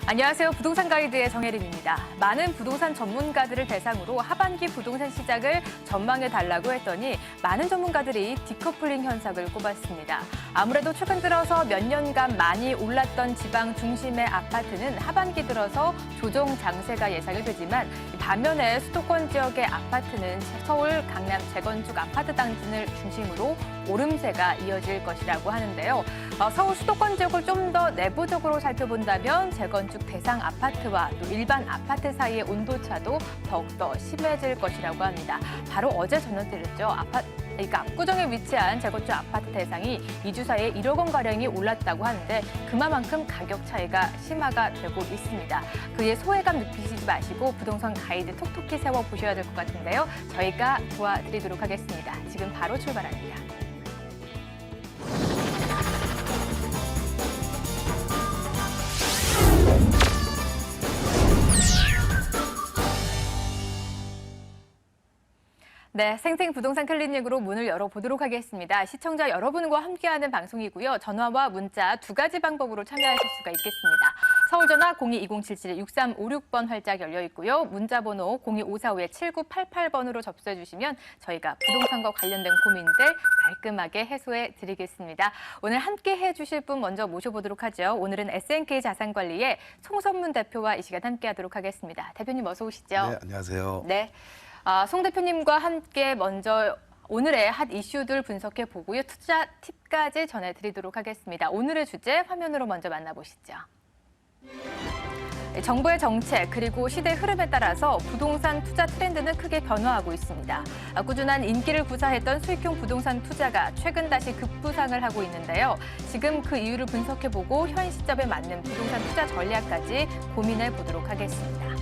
안녕하세요. 부동산 가이드의 정혜림입니다. 많은 부동산 전문가들을 대상으로 하반기 부동산 시장을 전망해달라고 했더니 많은 전문가들이 디커플링 현상을 꼽았습니다. 아무래도 최근 들어서 몇 년간 많이 올랐던 지방 중심의 아파트는 하반기 들어서 조정 장세가 예상이 되지만 반면에 수도권 지역의 아파트는 서울, 강남 재건축 아파트 단지를 중심으로 오름세가 이어질 것이라고 하는데요. 서울 수도권 지역을 좀 더 내부적으로 살펴본다면 재건축 대상 아파트와 또 일반 아파트 사이의 온도차도 더욱더 심해질 것이라고 합니다. 바로 어제 전해드렸죠. 그러니까 압구정에 위치한 재건축 아파트 대상이 2주 사이에 1억 원가량이 올랐다고 하는데 그만큼 가격 차이가 심화가 되고 있습니다. 그의 소외감 느끼시지 마시고 부동산 가이드 톡톡히 세워보셔야 될 것 같은데요. 저희가 도와드리도록 하겠습니다. 지금 바로 출발합니다. 네, 생생부동산 클리닉으로 문을 열어보도록 하겠습니다. 시청자 여러분과 함께하는 방송이고요. 전화와 문자 두 가지 방법으로 참여하실 수가 있겠습니다. 서울전화 02-2077-6356번 활짝 열려 있고요. 문자번호 02545-7988번으로 접수해 주시면 저희가 부동산과 관련된 고민들 깔끔하게 해소해 드리겠습니다. 오늘 함께 해주실 분 먼저 모셔보도록 하죠. 오늘은 SNK 자산관리의 송선문 대표와 이 시간 함께하도록 하겠습니다. 대표님 어서 오시죠. 네, 안녕하세요. 네. 송 대표님과 함께 먼저 오늘의 핫 이슈들 분석해 보고요. 투자 팁까지 전해드리도록 하겠습니다. 오늘의 주제 화면으로 먼저 만나보시죠. 정부의 정책 그리고 시대 흐름에 따라서 부동산 투자 트렌드는 크게 변화하고 있습니다. 꾸준한 인기를 구사했던 수익형 부동산 투자가 최근 다시 급부상을 하고 있는데요. 지금 그 이유를 분석해 보고 현 시점에 맞는 부동산 투자 전략까지 고민해 보도록 하겠습니다.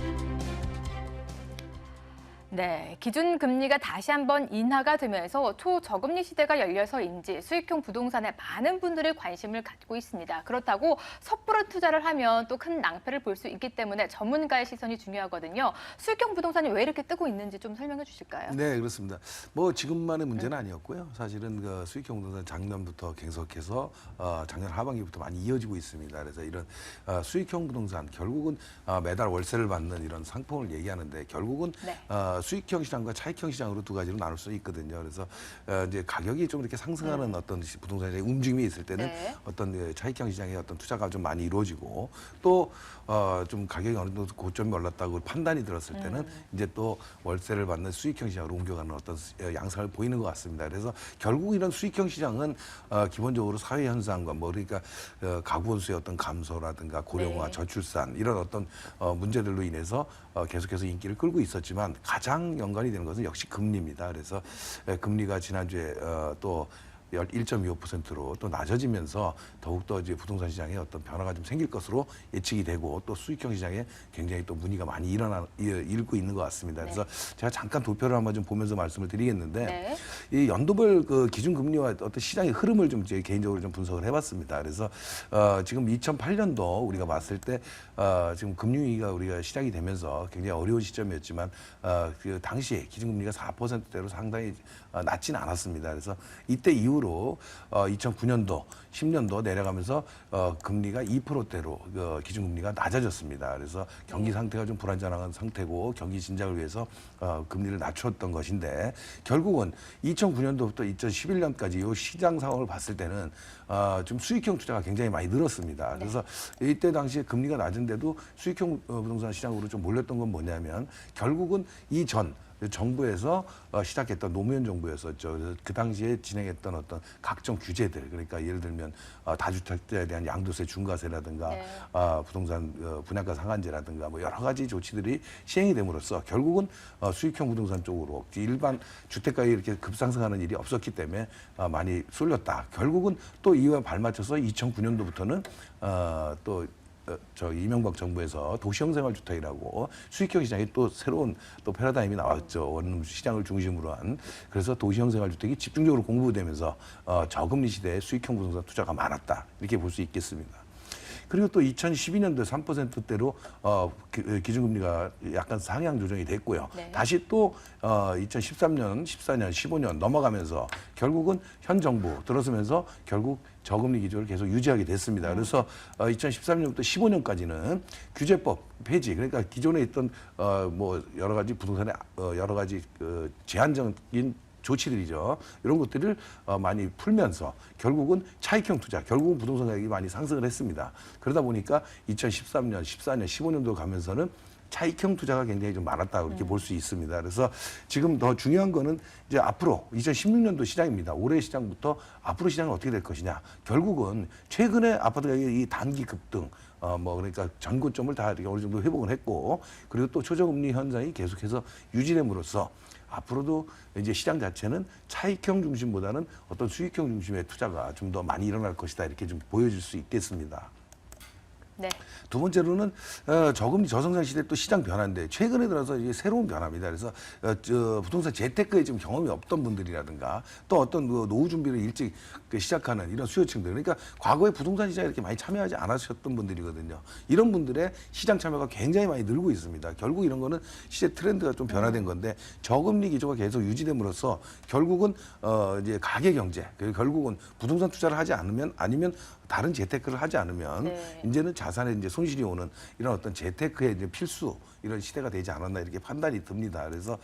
네, 기준금리가 다시 한번 인하가 되면서 초저금리 시대가 열려서인지 수익형 부동산에 많은 분들이 관심을 갖고 있습니다. 그렇다고 섣부른 투자를 하면 또 큰 낭패를 볼 수 있기 때문에 전문가의 시선이 중요하거든요. 수익형 부동산이 왜 이렇게 뜨고 있는지 좀 설명해 주실까요? 네, 그렇습니다. 뭐 지금만의 문제는 아니었고요. 사실은 그 수익형 부동산 작년부터 계속해서 작년 하반기부터 많이 이어지고 있습니다. 그래서 이런 수익형 부동산 결국은 매달 월세를 받는 이런 상품을 얘기하는데 결국은 네. 수익형 시장과 차익형 시장으로 두 가지로 나눌 수 있거든요. 그래서 이제 가격이 좀 이렇게 상승하는 어떤 부동산의 움직임이 있을 때는 네. 어떤 차익형 시장의 어떤 투자가 좀 많이 이루어지고 또 좀 가격이 어느 정도 고점이 올랐다고 판단이 들었을 때는 이제 또 월세를 받는 수익형 시장으로 옮겨가는 어떤 양상을 보이는 것 같습니다. 그래서 결국 이런 수익형 시장은 기본적으로 사회 현상과 뭐 그러니까 가구 원수의 어떤 감소라든가 고령화, 네. 저출산 이런 어떤 문제들로 인해서 계속해서 인기를 끌고 있었지만 가장 연관이 되는 것은 역시 금리입니다. 그래서 금리가 지난주에 또 1.25%로 또 낮아지면서 더욱더 이제 부동산 시장에 어떤 변화가 좀 생길 것으로 예측이 되고 또 수익형 시장에 굉장히 또 문의가 많이 일고 있는 것 같습니다. 그래서 제가 잠깐 도표를 한번 좀 보면서 말씀을 드리겠는데 네. 이 연도별 그 기준금리와 어떤 시장의 흐름을 좀 제 개인적으로 좀 분석을 해봤습니다. 그래서 지금 2008년도 우리가 봤을 때 지금 금융위기가 우리가 시작이 되면서 굉장히 어려운 시점이었지만 그 당시에 기준금리가 4%대로 상당히 낮지는 않았습니다. 그래서 이때 이후로 2009년도, 10년도 내려가면서 금리가 2%대로 기준금리가 낮아졌습니다. 그래서 경기 상태가 좀 불안정한 상태고 경기 진작을 위해서 금리를 낮췄던 것인데 결국은 2009년도부터 2011년까지 이 시장 상황을 봤을 때는 좀 수익형 투자가 굉장히 많이 늘었습니다. 그래서 이때 당시에 금리가 낮은데도 수익형 부동산 시장으로 좀 몰렸던 건 뭐냐면 결국은 이전 정부에서 시작했던 노무현 정부였었죠. 그래서 그 당시에 진행했던 어떤 각종 규제들, 그러니까 예를 들면 다주택자에 대한 양도세 중과세라든가 네. 부동산 분양가 상한제라든가 뭐 여러 가지 조치들이 시행이 됨으로써 결국은 수익형 부동산 쪽으로 일반 주택가에 이렇게 급상승하는 일이 없었기 때문에 많이 쏠렸다. 결국은 또 이와 발맞춰서 2009년도부터는 또 이명박 정부에서 도시형생활주택이라고 수익형 시장이 또 새로운 또 패러다임이 나왔죠. 원룸 시장을 중심으로 한. 그래서 도시형생활주택이 집중적으로 공부되면서 저금리 시대에 수익형 부동산 투자가 많았다. 이렇게 볼 수 있겠습니다. 그리고 또 2012년도 3%대로 기준금리가 약간 상향 조정이 됐고요. 네. 다시 또 2013년, 14년, 15년 넘어가면서 결국은 현 정부 들어서면서 결국 저금리 기조를 계속 유지하게 됐습니다. 그래서 2013년부터 15년까지는 규제법 폐지, 그러니까 기존에 있던 뭐 여러 가지 부동산의 여러 가지 제한적인 조치들이죠. 이런 것들을 많이 풀면서 결국은 차익형 투자, 결국은 부동산 가격이 많이 상승을 했습니다. 그러다 보니까 2013년, 14년, 15년도 가면서는 차익형 투자가 굉장히 좀 많았다 그렇게 볼 수 있습니다. 그래서 지금 더 중요한 거는 이제 앞으로 2016년도 시장입니다. 올해 시장부터 앞으로 시장은 어떻게 될 것이냐. 결국은 최근에 아파트 가격이 이 단기 급등, 뭐 그러니까 전고점을 다 이렇게 어느 정도 회복을 했고, 그리고 또 초저금리 현상이 계속해서 유지됨으로써 앞으로도 이제 시장 자체는 차익형 중심보다는 어떤 수익형 중심의 투자가 좀 더 많이 일어날 것이다 이렇게 좀 보여질 수 있겠습니다. 네. 두 번째로는 저금리 저성장 시대 또 시장 변화인데 최근에 들어서 이게 새로운 변화입니다. 그래서 부동산 재테크에 좀 경험이 없던 분들이라든가 또 어떤 그 노후 준비를 일찍 시작하는 이런 수요층들, 그러니까 과거에 부동산 시장에 이렇게 많이 참여하지 않으셨던 분들이거든요. 이런 분들의 시장 참여가 굉장히 많이 늘고 있습니다. 결국 이런 거는 시대 트렌드가 좀 변화된 건데 저금리 기조가 계속 유지됨으로써 결국은 이제 가계 경제, 그리고 결국은 부동산 투자를 하지 않으면 아니면 다른 재테크를 하지 않으면 네. 이제는 자산에 이제 손실이 오는 이런 어떤 재테크의 이제 필수 이런 시대가 되지 않았나 이렇게 판단이 듭니다. 그래서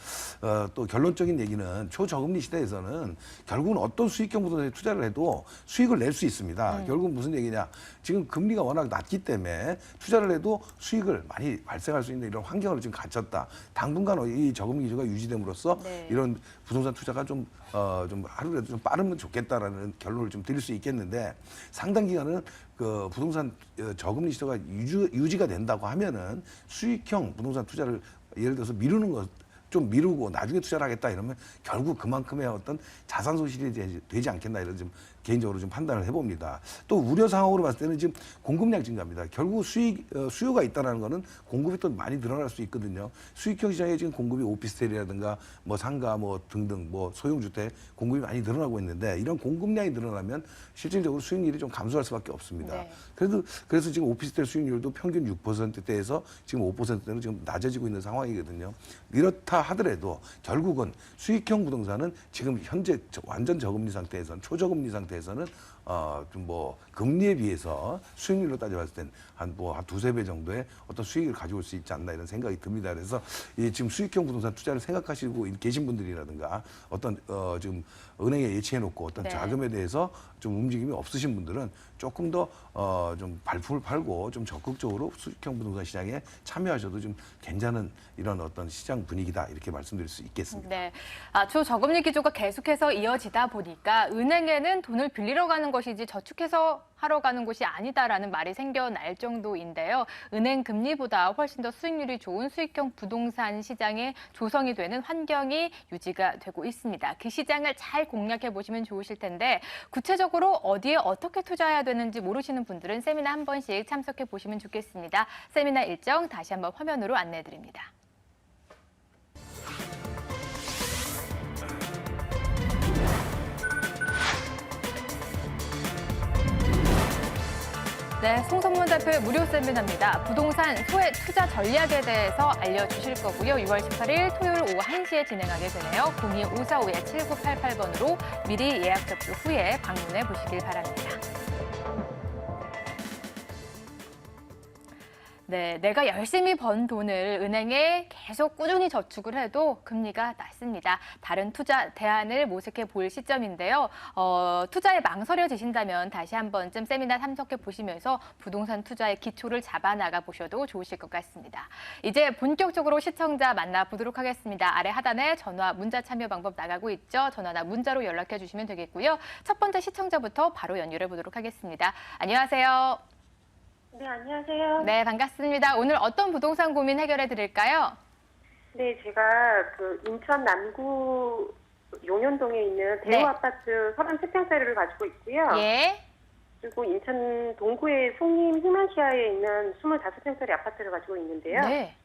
또 결론적인 얘기는 초저금리 시대에서는 결국은 어떤 수익형 부동산에 투자를 해도 수익을 낼 수 있습니다. 결국은 무슨 얘기냐? 지금 금리가 워낙 낮기 때문에 투자를 해도 수익을 많이 발생할 수 있는 이런 환경을 지금 갖췄다. 당분간 이 저금리 기조가 유지됨으로써 네. 이런 부동산 투자가 좀 하루라도 좀 빠르면 좋겠다라는 결론을 좀 드릴 수 있겠는데 상당 기간은 그 부동산 저금리 시대가 유지가 된다고 하면은 수익형 부동산 투자를 예를 들어서 미루는 것 좀 미루고 나중에 투자를 하겠다 이러면 결국 그만큼의 어떤 자산 손실이 되지 않겠나 이런 좀 개인적으로 좀 판단을 해봅니다. 또 우려 상황으로 봤을 때는 지금 공급량 증가입니다. 결국 수요가 있다는 거는 공급이 또 많이 늘어날 수 있거든요. 수익형 시장에 지금 공급이 오피스텔이라든가 뭐 상가 뭐 등등 뭐 소형주택 공급이 많이 늘어나고 있는데 이런 공급량이 늘어나면 실질적으로 수익률이 좀 감소할 수밖에 없습니다. 네. 그래서 지금 오피스텔 수익률도 평균 6%대에서 지금 5%대로 지금 낮아지고 있는 상황이거든요. 이렇다 하더라도 결국은 수익형 부동산은 지금 현재 완전 저금리 상태에서는 초저금리 상태에서는 좀 뭐 금리에 비해서 수익률로 따져봤을 땐 한 두세 배 정도의 어떤 수익을 가져올 수 있지 않나 이런 생각이 듭니다. 그래서 이 지금 수익형 부동산 투자를 생각하시고 계신 분들이라든가 어떤 지금 은행에 예치해놓고 어떤 네. 자금에 대해서 좀 움직임이 없으신 분들은 조금 더 좀 발품을 팔고 좀 적극적으로 수익형 부동산 시장에 참여하셔도 좀 괜찮은 이런 어떤 시장 분위기다 이렇게 말씀드릴 수 있겠습니다. 네. 초저금리 기조가 계속해서 이어지다 보니까 은행에는 돈을 빌리러 가는 것이지 저축해서 하러 가는 곳이 아니다라는 말이 생겨날 정도인데요. 은행 금리보다 훨씬 더 수익률이 좋은 수익형 부동산 시장에 조성이 되는 환경이 유지가 되고 있습니다. 그 시장을 잘 공략해 보시면 좋으실 텐데 구체적으로 어디에 어떻게 투자해야 되는지 모르시는 분들은 세미나 한 번씩 참석해 보시면 좋겠습니다. 세미나 일정 다시 한번 화면으로 안내해 드립니다. 네, 송선문 대표의 무료 세미나입니다. 부동산 소액 투자 전략에 대해서 알려주실 거고요. 6월 18일 토요일 오후 1시에 진행하게 되네요. 02-5452-7988번으로 미리 예약 접수 후에 방문해 보시길 바랍니다. 네, 내가 열심히 번 돈을 은행에 계속 꾸준히 저축을 해도 금리가 낮습니다. 다른 투자 대안을 모색해 볼 시점인데요. 투자에 망설여지신다면 다시 한 번쯤 세미나 참석해 보시면서 부동산 투자의 기초를 잡아나가 보셔도 좋으실 것 같습니다. 이제 본격적으로 시청자 만나보도록 하겠습니다. 아래 하단에 전화, 문자 참여 방법 나가고 있죠. 전화나 문자로 연락해 주시면 되겠고요. 첫 번째 시청자부터 바로 연결해 보도록 하겠습니다. 안녕하세요. 네, 안녕하세요. 네, 반갑습니다. 오늘 어떤 부동산 고민 해결해 드릴까요? 네, 제가 그 인천 남구 용현동에 있는 대우 네. 아파트 33평짜리를 가지고 있고요. 예. 그리고 인천 동구의 송림 휘만시아에 있는 25평짜리 아파트를 가지고 있는데요. 네.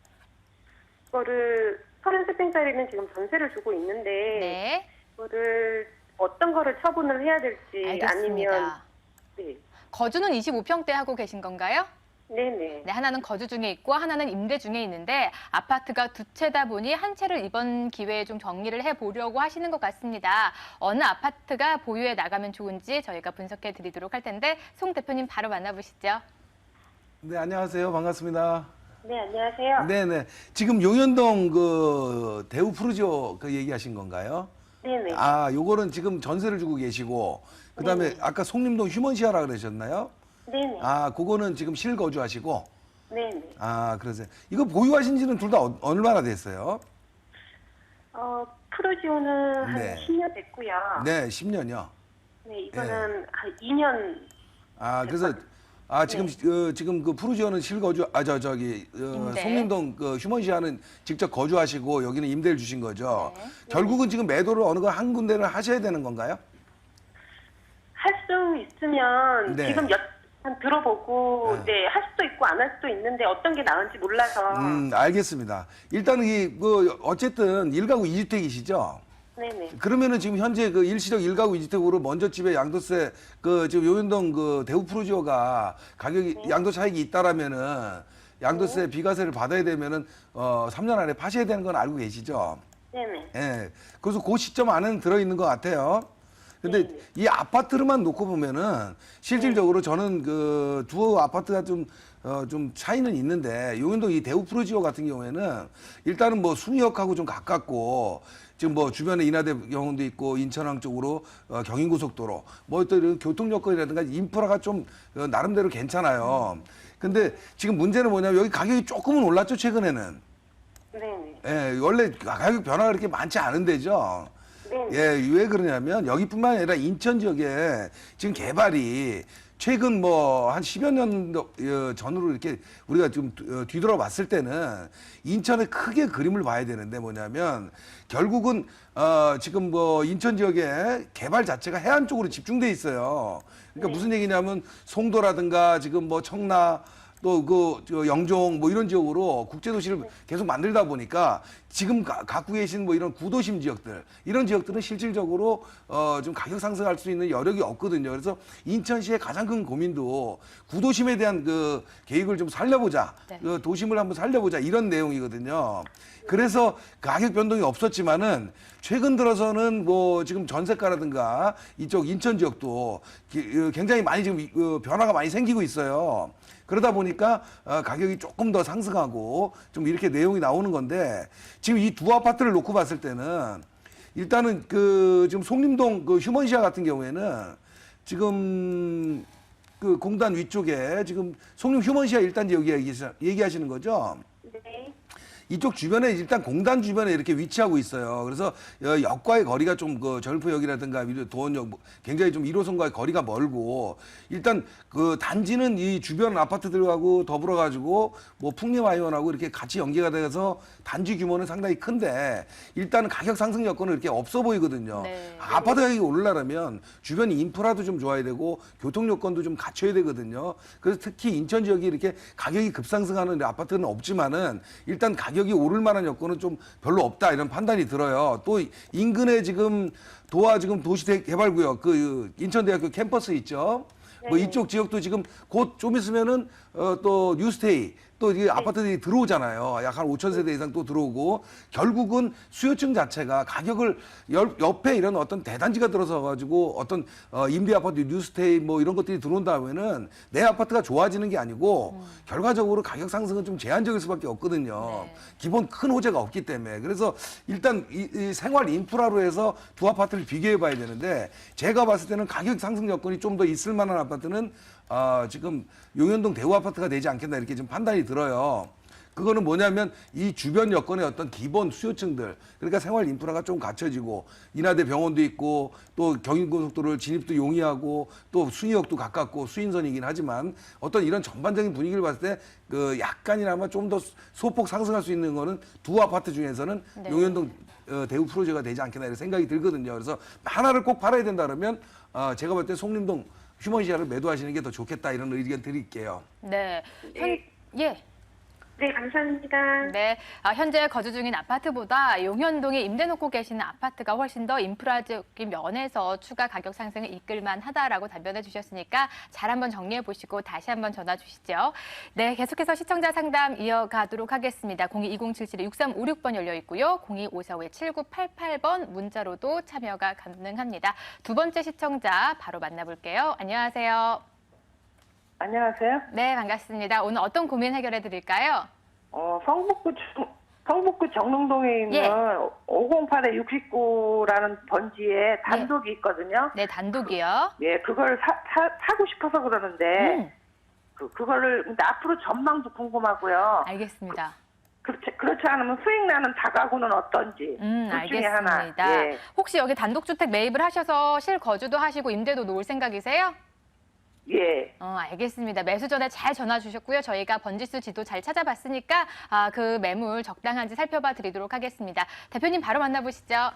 그거를 33평짜리는 지금 전세를 주고 있는데 네. 그거를 어떤 거를 처분을 해야 될지 알겠습니다. 아니면 네. 거주는 25평대 하고 계신 건가요? 네네. 네, 하나는 거주 중에 있고 하나는 임대 중에 있는데 아파트가 두 채다 보니 한 채를 이번 기회에 좀 정리를 해보려고 하시는 것 같습니다. 어느 아파트가 보유해 나가면 좋은지 저희가 분석해 드리도록 할 텐데 송 대표님 바로 만나보시죠. 네, 안녕하세요. 반갑습니다. 네, 안녕하세요. 네네. 지금 용현동 그 대우 푸르지오 그 얘기하신 건가요? 네네. 아, 요거는 지금 전세를 주고 계시고, 그 다음에 네네. 아까 송림동 휴먼시아라 그러셨나요? 네네. 아, 그거는 지금 실거주하시고, 네네. 아, 그러세요. 이거 보유하신 지는 둘 다 얼마나 됐어요? 프로지오는 네. 한 10년 됐고요. 네, 10년이요. 네, 이거는 한 2년. 아, 그래서, 아, 지금, 지금 그 푸르지오는 실거주, 임대. 송림동 그 휴먼시아는 직접 거주하시고 여기는 임대를 주신 거죠. 네. 결국은 지금 매도를 어느 거 한 군데를 하셔야 되는 건가요? 할 수 있으면 네. 지금 한 들어보고 네, 할 수도 있고 안 할 수도 있는데 어떤 게 나은지 몰라서. 알겠습니다. 일단은 어쨌든 1가구 2주택이시죠? 네네. 그러면은 지금 현재 그 일시적 1가구 2주택으로 먼저 집에 양도세 지금 용현동 그 대우 푸르지오가 가격이 양도 차익이 있다라면은 양도세 비과세를 받아야 되면은 3년 안에 파셔야 되는 건 알고 계시죠? 네네. 예. 그래서 그 시점 안에는 들어 있는 것 같아요. 근데 네네. 이 아파트로만 놓고 보면은 실질적으로 저는 그 두 아파트가 좀 차이는 있는데 용현동 이 대우 푸르지오 같은 경우에는 일단은 뭐 순이역하고 좀 가깝고 지금 뭐 주변에 인하대 병원도 있고 인천항 쪽으로 경인고속도로 뭐 또 이런 교통 여건이라든가 인프라가 좀 나름대로 괜찮아요. 근데 지금 문제는 뭐냐면 여기 가격이 조금은 올랐죠 최근에는. 네네. 예, 원래 가격 변화가 그렇게 많지 않은 데죠. 네네. 예, 왜 그러냐면 여기뿐만 아니라 인천 지역에 지금 개발이 최근 뭐 한 10여 년 전으로 이렇게 우리가 좀 뒤돌아봤을 때는 인천의 크게 그림을 봐야 되는데 뭐냐면 결국은 지금 뭐 인천 지역에 개발 자체가 해안 쪽으로 집중돼 있어요. 그러니까 무슨 얘기냐면 송도라든가 지금 뭐 청라 또 영종 뭐 이런 지역으로 국제도시를 계속 만들다 보니까 지금 갖고 계신 뭐 이런 구도심 지역들 이런 지역들은 실질적으로 좀 가격 상승할 수 있는 여력이 없거든요. 그래서 인천시의 가장 큰 고민도 구도심에 대한 그 계획을 좀 살려보자, 네. 그 도심을 한번 살려보자 이런 내용이거든요. 그래서 가격 변동이 없었지만은 최근 들어서는 뭐 지금 전세가라든가 이쪽 인천 지역도 굉장히 많이 지금 변화가 많이 생기고 있어요. 그러다 보니까 가격이 조금 더 상승하고 좀 이렇게 내용이 나오는 건데 지금 이 두 아파트를 놓고 봤을 때는 일단은 지금 송림동 그 휴먼시아 같은 경우에는 지금 그 공단 위쪽에 지금 송림 휴먼시아 일단 여기 얘기하시는 거죠? 네. 이쪽 주변에 일단 공단 주변에 이렇게 위치하고 있어요. 그래서 역과의 거리가 좀 그 절포역이라든가 도원역 굉장히 좀 1호선과의 거리가 멀고 일단 그 단지는 이 주변 아파트들하고 더불어 가지고 뭐 풍림아이원하고 이렇게 같이 연계가 돼서 단지 규모는 상당히 큰데 일단은 가격 상승 여건은 이렇게 없어 보이거든요. 네. 아파트 가격이 오르려면 주변 인프라도 좀 좋아야 되고 교통 여건도 좀 갖춰야 되거든요. 그래서 특히 인천 지역이 이렇게 가격이 급상승하는 아파트는 없지만은 일단 가격이 오를 만한 여건은 좀 별로 없다 이런 판단이 들어요. 또 인근에 지금 지금 도시개발구역 그 인천대학교 캠퍼스 있죠. 뭐 이쪽 지역도 지금 곧 좀 있으면은 또 뉴스테이 또 이게 아파트들이 들어오잖아요. 약 한 5천 세대 이상 또 들어오고 결국은 수요층 자체가 가격을 옆에 이런 어떤 대단지가 들어서 가지고 어떤 임대 아파트 뉴스테이 뭐 이런 것들이 들어온 다음에는 내 아파트가 좋아지는 게 아니고 결과적으로 가격 상승은 좀 제한적일 수밖에 없거든요. 네. 기본 큰 호재가 없기 때문에 그래서 일단 이 생활 인프라로 해서 두 아파트를 비교해 봐야 되는데 제가 봤을 때는 가격 상승 여건이 좀 더 있을 만한 아파트는 지금 용현동 대우 아파트가 되지 않겠나 이렇게 좀 판단이 들어요. 그거는 뭐냐면 이 주변 여건의 어떤 기본 수요층들 그러니까 생활 인프라가 좀 갖춰지고 인하대 병원도 있고 또 경인고속도로 진입도 용이하고 또 순이역도 가깝고 수인선이긴 하지만 어떤 이런 전반적인 분위기를 봤을 때 그 약간이나마 좀 더 소폭 상승할 수 있는 거는 두 아파트 중에서는 네. 용현동 대우 프로젝트가 되지 않겠나 이런 생각이 들거든요. 그래서 하나를 꼭 팔아야 된다 그러면 제가 볼 때 송림동 휴먼시아를 매도하시는 게 더 좋겠다 이런 의견 드릴게요. 네. 예. 예. 네, 감사합니다. 네, 현재 거주 중인 아파트보다 용현동에 임대 놓고 계시는 아파트가 훨씬 더 인프라적인 면에서 추가 가격 상승을 이끌 만하다라고 답변해 주셨으니까 잘 한번 정리해 보시고 다시 한번 전화 주시죠. 네, 계속해서 시청자 상담 이어가도록 하겠습니다. 022077-6356번 열려 있고요. 025452-7988번 문자로도 참여가 가능합니다. 두 번째 시청자 바로 만나볼게요. 안녕하세요. 안녕하세요. 네, 반갑습니다. 오늘 어떤 고민 해결해 드릴까요? 성북구 정릉동에 있는 예. 508에 69라는 번지에 단독이 있거든요. 네, 단독이요. 예, 그걸 사고 싶어서 그러는데, 그거를, 근데 앞으로 전망도 궁금하고요. 알겠습니다. 그렇지 않으면 수익나는 다가구는 어떤지. 둘 중에 하나. 알겠습니다. 예. 혹시 여기 단독주택 매입을 하셔서 실거주도 하시고 임대도 놓을 생각이세요? 예. 알겠습니다. 매수 전에 잘 전화 주셨고요. 저희가 번지수 지도 잘 찾아봤으니까 그 매물 적당한지 살펴봐 드리도록 하겠습니다. 대표님 바로 만나보시죠.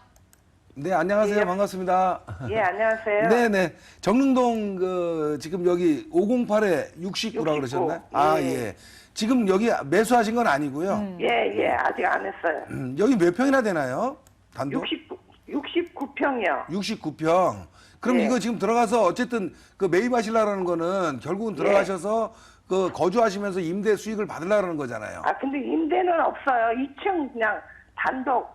네, 안녕하세요. 예. 반갑습니다. 예, 안녕하세요. 네네. 정릉동 지금 여기 508에 69라고 그러셨나요? 아, 예. 예. 지금 여기 매수하신 건 아니고요. 예, 아직 안 했어요. 여기 몇 평이나 되나요? 단독? 69평이요. 69평. 그럼 예. 이거 지금 들어가서 어쨌든 그 매입하시려는 거는 결국은 들어가셔서 그 거주하시면서 임대 수익을 받으려는 거잖아요. 근데 임대는 없어요. 2층 그냥 단독.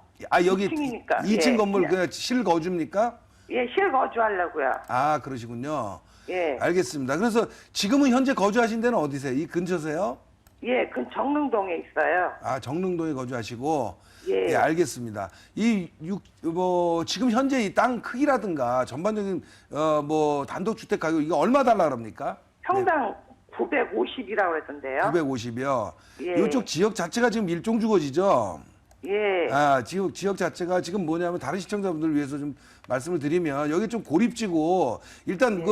여기 2층이니까. 2층 예, 건물 그냥. 그냥 실거주입니까? 예, 실거주하려고요. 아, 그러시군요. 예. 알겠습니다. 그래서 지금은 현재 거주하신 데는 어디세요? 이 근처세요? 예, 그 정릉동에 있어요. 아, 정릉동에 거주하시고. 예. 예, 알겠습니다. 지금 현재 이 땅 크기라든가 전반적인 단독주택 가격 이거 얼마 달라 그럽니까? 평당 950이라고 그랬던데요. 950이요. 예. 이쪽 지역 자체가 지금 일종주거지죠? 예. 지역 자체가 지금 뭐냐면 다른 시청자분들을 위해서 좀 말씀을 드리면 여기 좀 고립지고 일단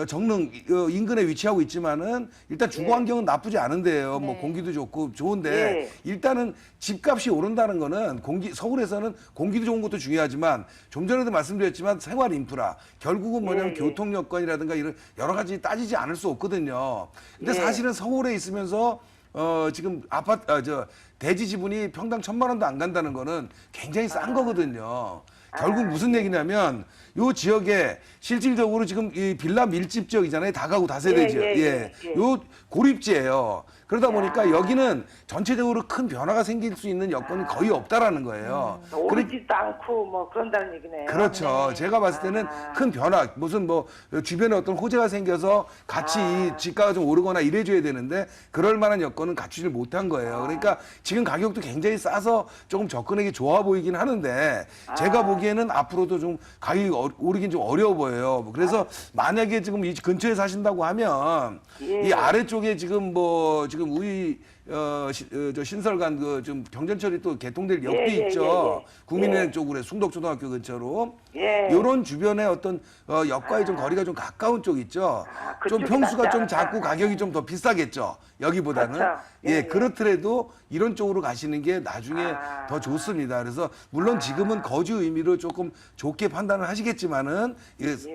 정릉 인근에 위치하고 있지만은 일단 주거 환경은 나쁘지 않은데요. 뭐 네. 공기도 좋고 좋은데 예. 일단은 집값이 오른다는 거는 서울에서는 공기도 좋은 것도 중요하지만 좀 전에도 말씀드렸지만 생활 인프라 결국은 뭐냐면 예. 교통 여건이라든가 이런 여러 가지 따지지 않을 수 없거든요. 근데 예. 사실은 서울에 있으면서 지금 대지 지분이 평당 1,000만 원도 안 간다는 거는 굉장히 싼 거거든요. 결국 무슨 얘기냐면 요 지역에 실질적으로 지금 이 빌라 밀집 지역이잖아요. 다가구 다세대 지역. 예. 요 고립지예요. 그러다 보니까 여기는 전체적으로 큰 변화가 생길 수 있는 여건이 거의 없다라는 거예요. 오르지도 않고 뭐 그런다는 얘기네요. 그렇죠. 제가 봤을 때는 큰 변화, 무슨 주변에 어떤 호재가 생겨서 같이 이 집가가 좀 오르거나 이래줘야 되는데 그럴 만한 여건은 갖추질 못한 거예요. 그러니까 지금 가격도 굉장히 싸서 조금 접근하기 좋아 보이긴 하는데 제가 보기에는 앞으로도 좀 가격이 오르긴 좀 어려워 보여요. 그래서 만약에 지금 이 근처에 사신다고 하면 이 아래쪽에 지금 지금 우리 신설관 좀 경전철이 또 개통될 역도 있죠. 국민은행 쪽으로 숭덕초등학교 근처로. 예. 이런 주변에 어떤 역과의 좀 거리가 좀 가까운 쪽 있죠. 좀 그쪽이 평수가 낫지 좀 않을까. 작고 가격이 좀 더 비싸겠죠. 여기보다는. 그렇죠. 예, 그렇더라도 이런 쪽으로 가시는 게 나중에 더 좋습니다. 그래서 물론 지금은 거주 의미로 조금 좋게 판단을 하시겠지만은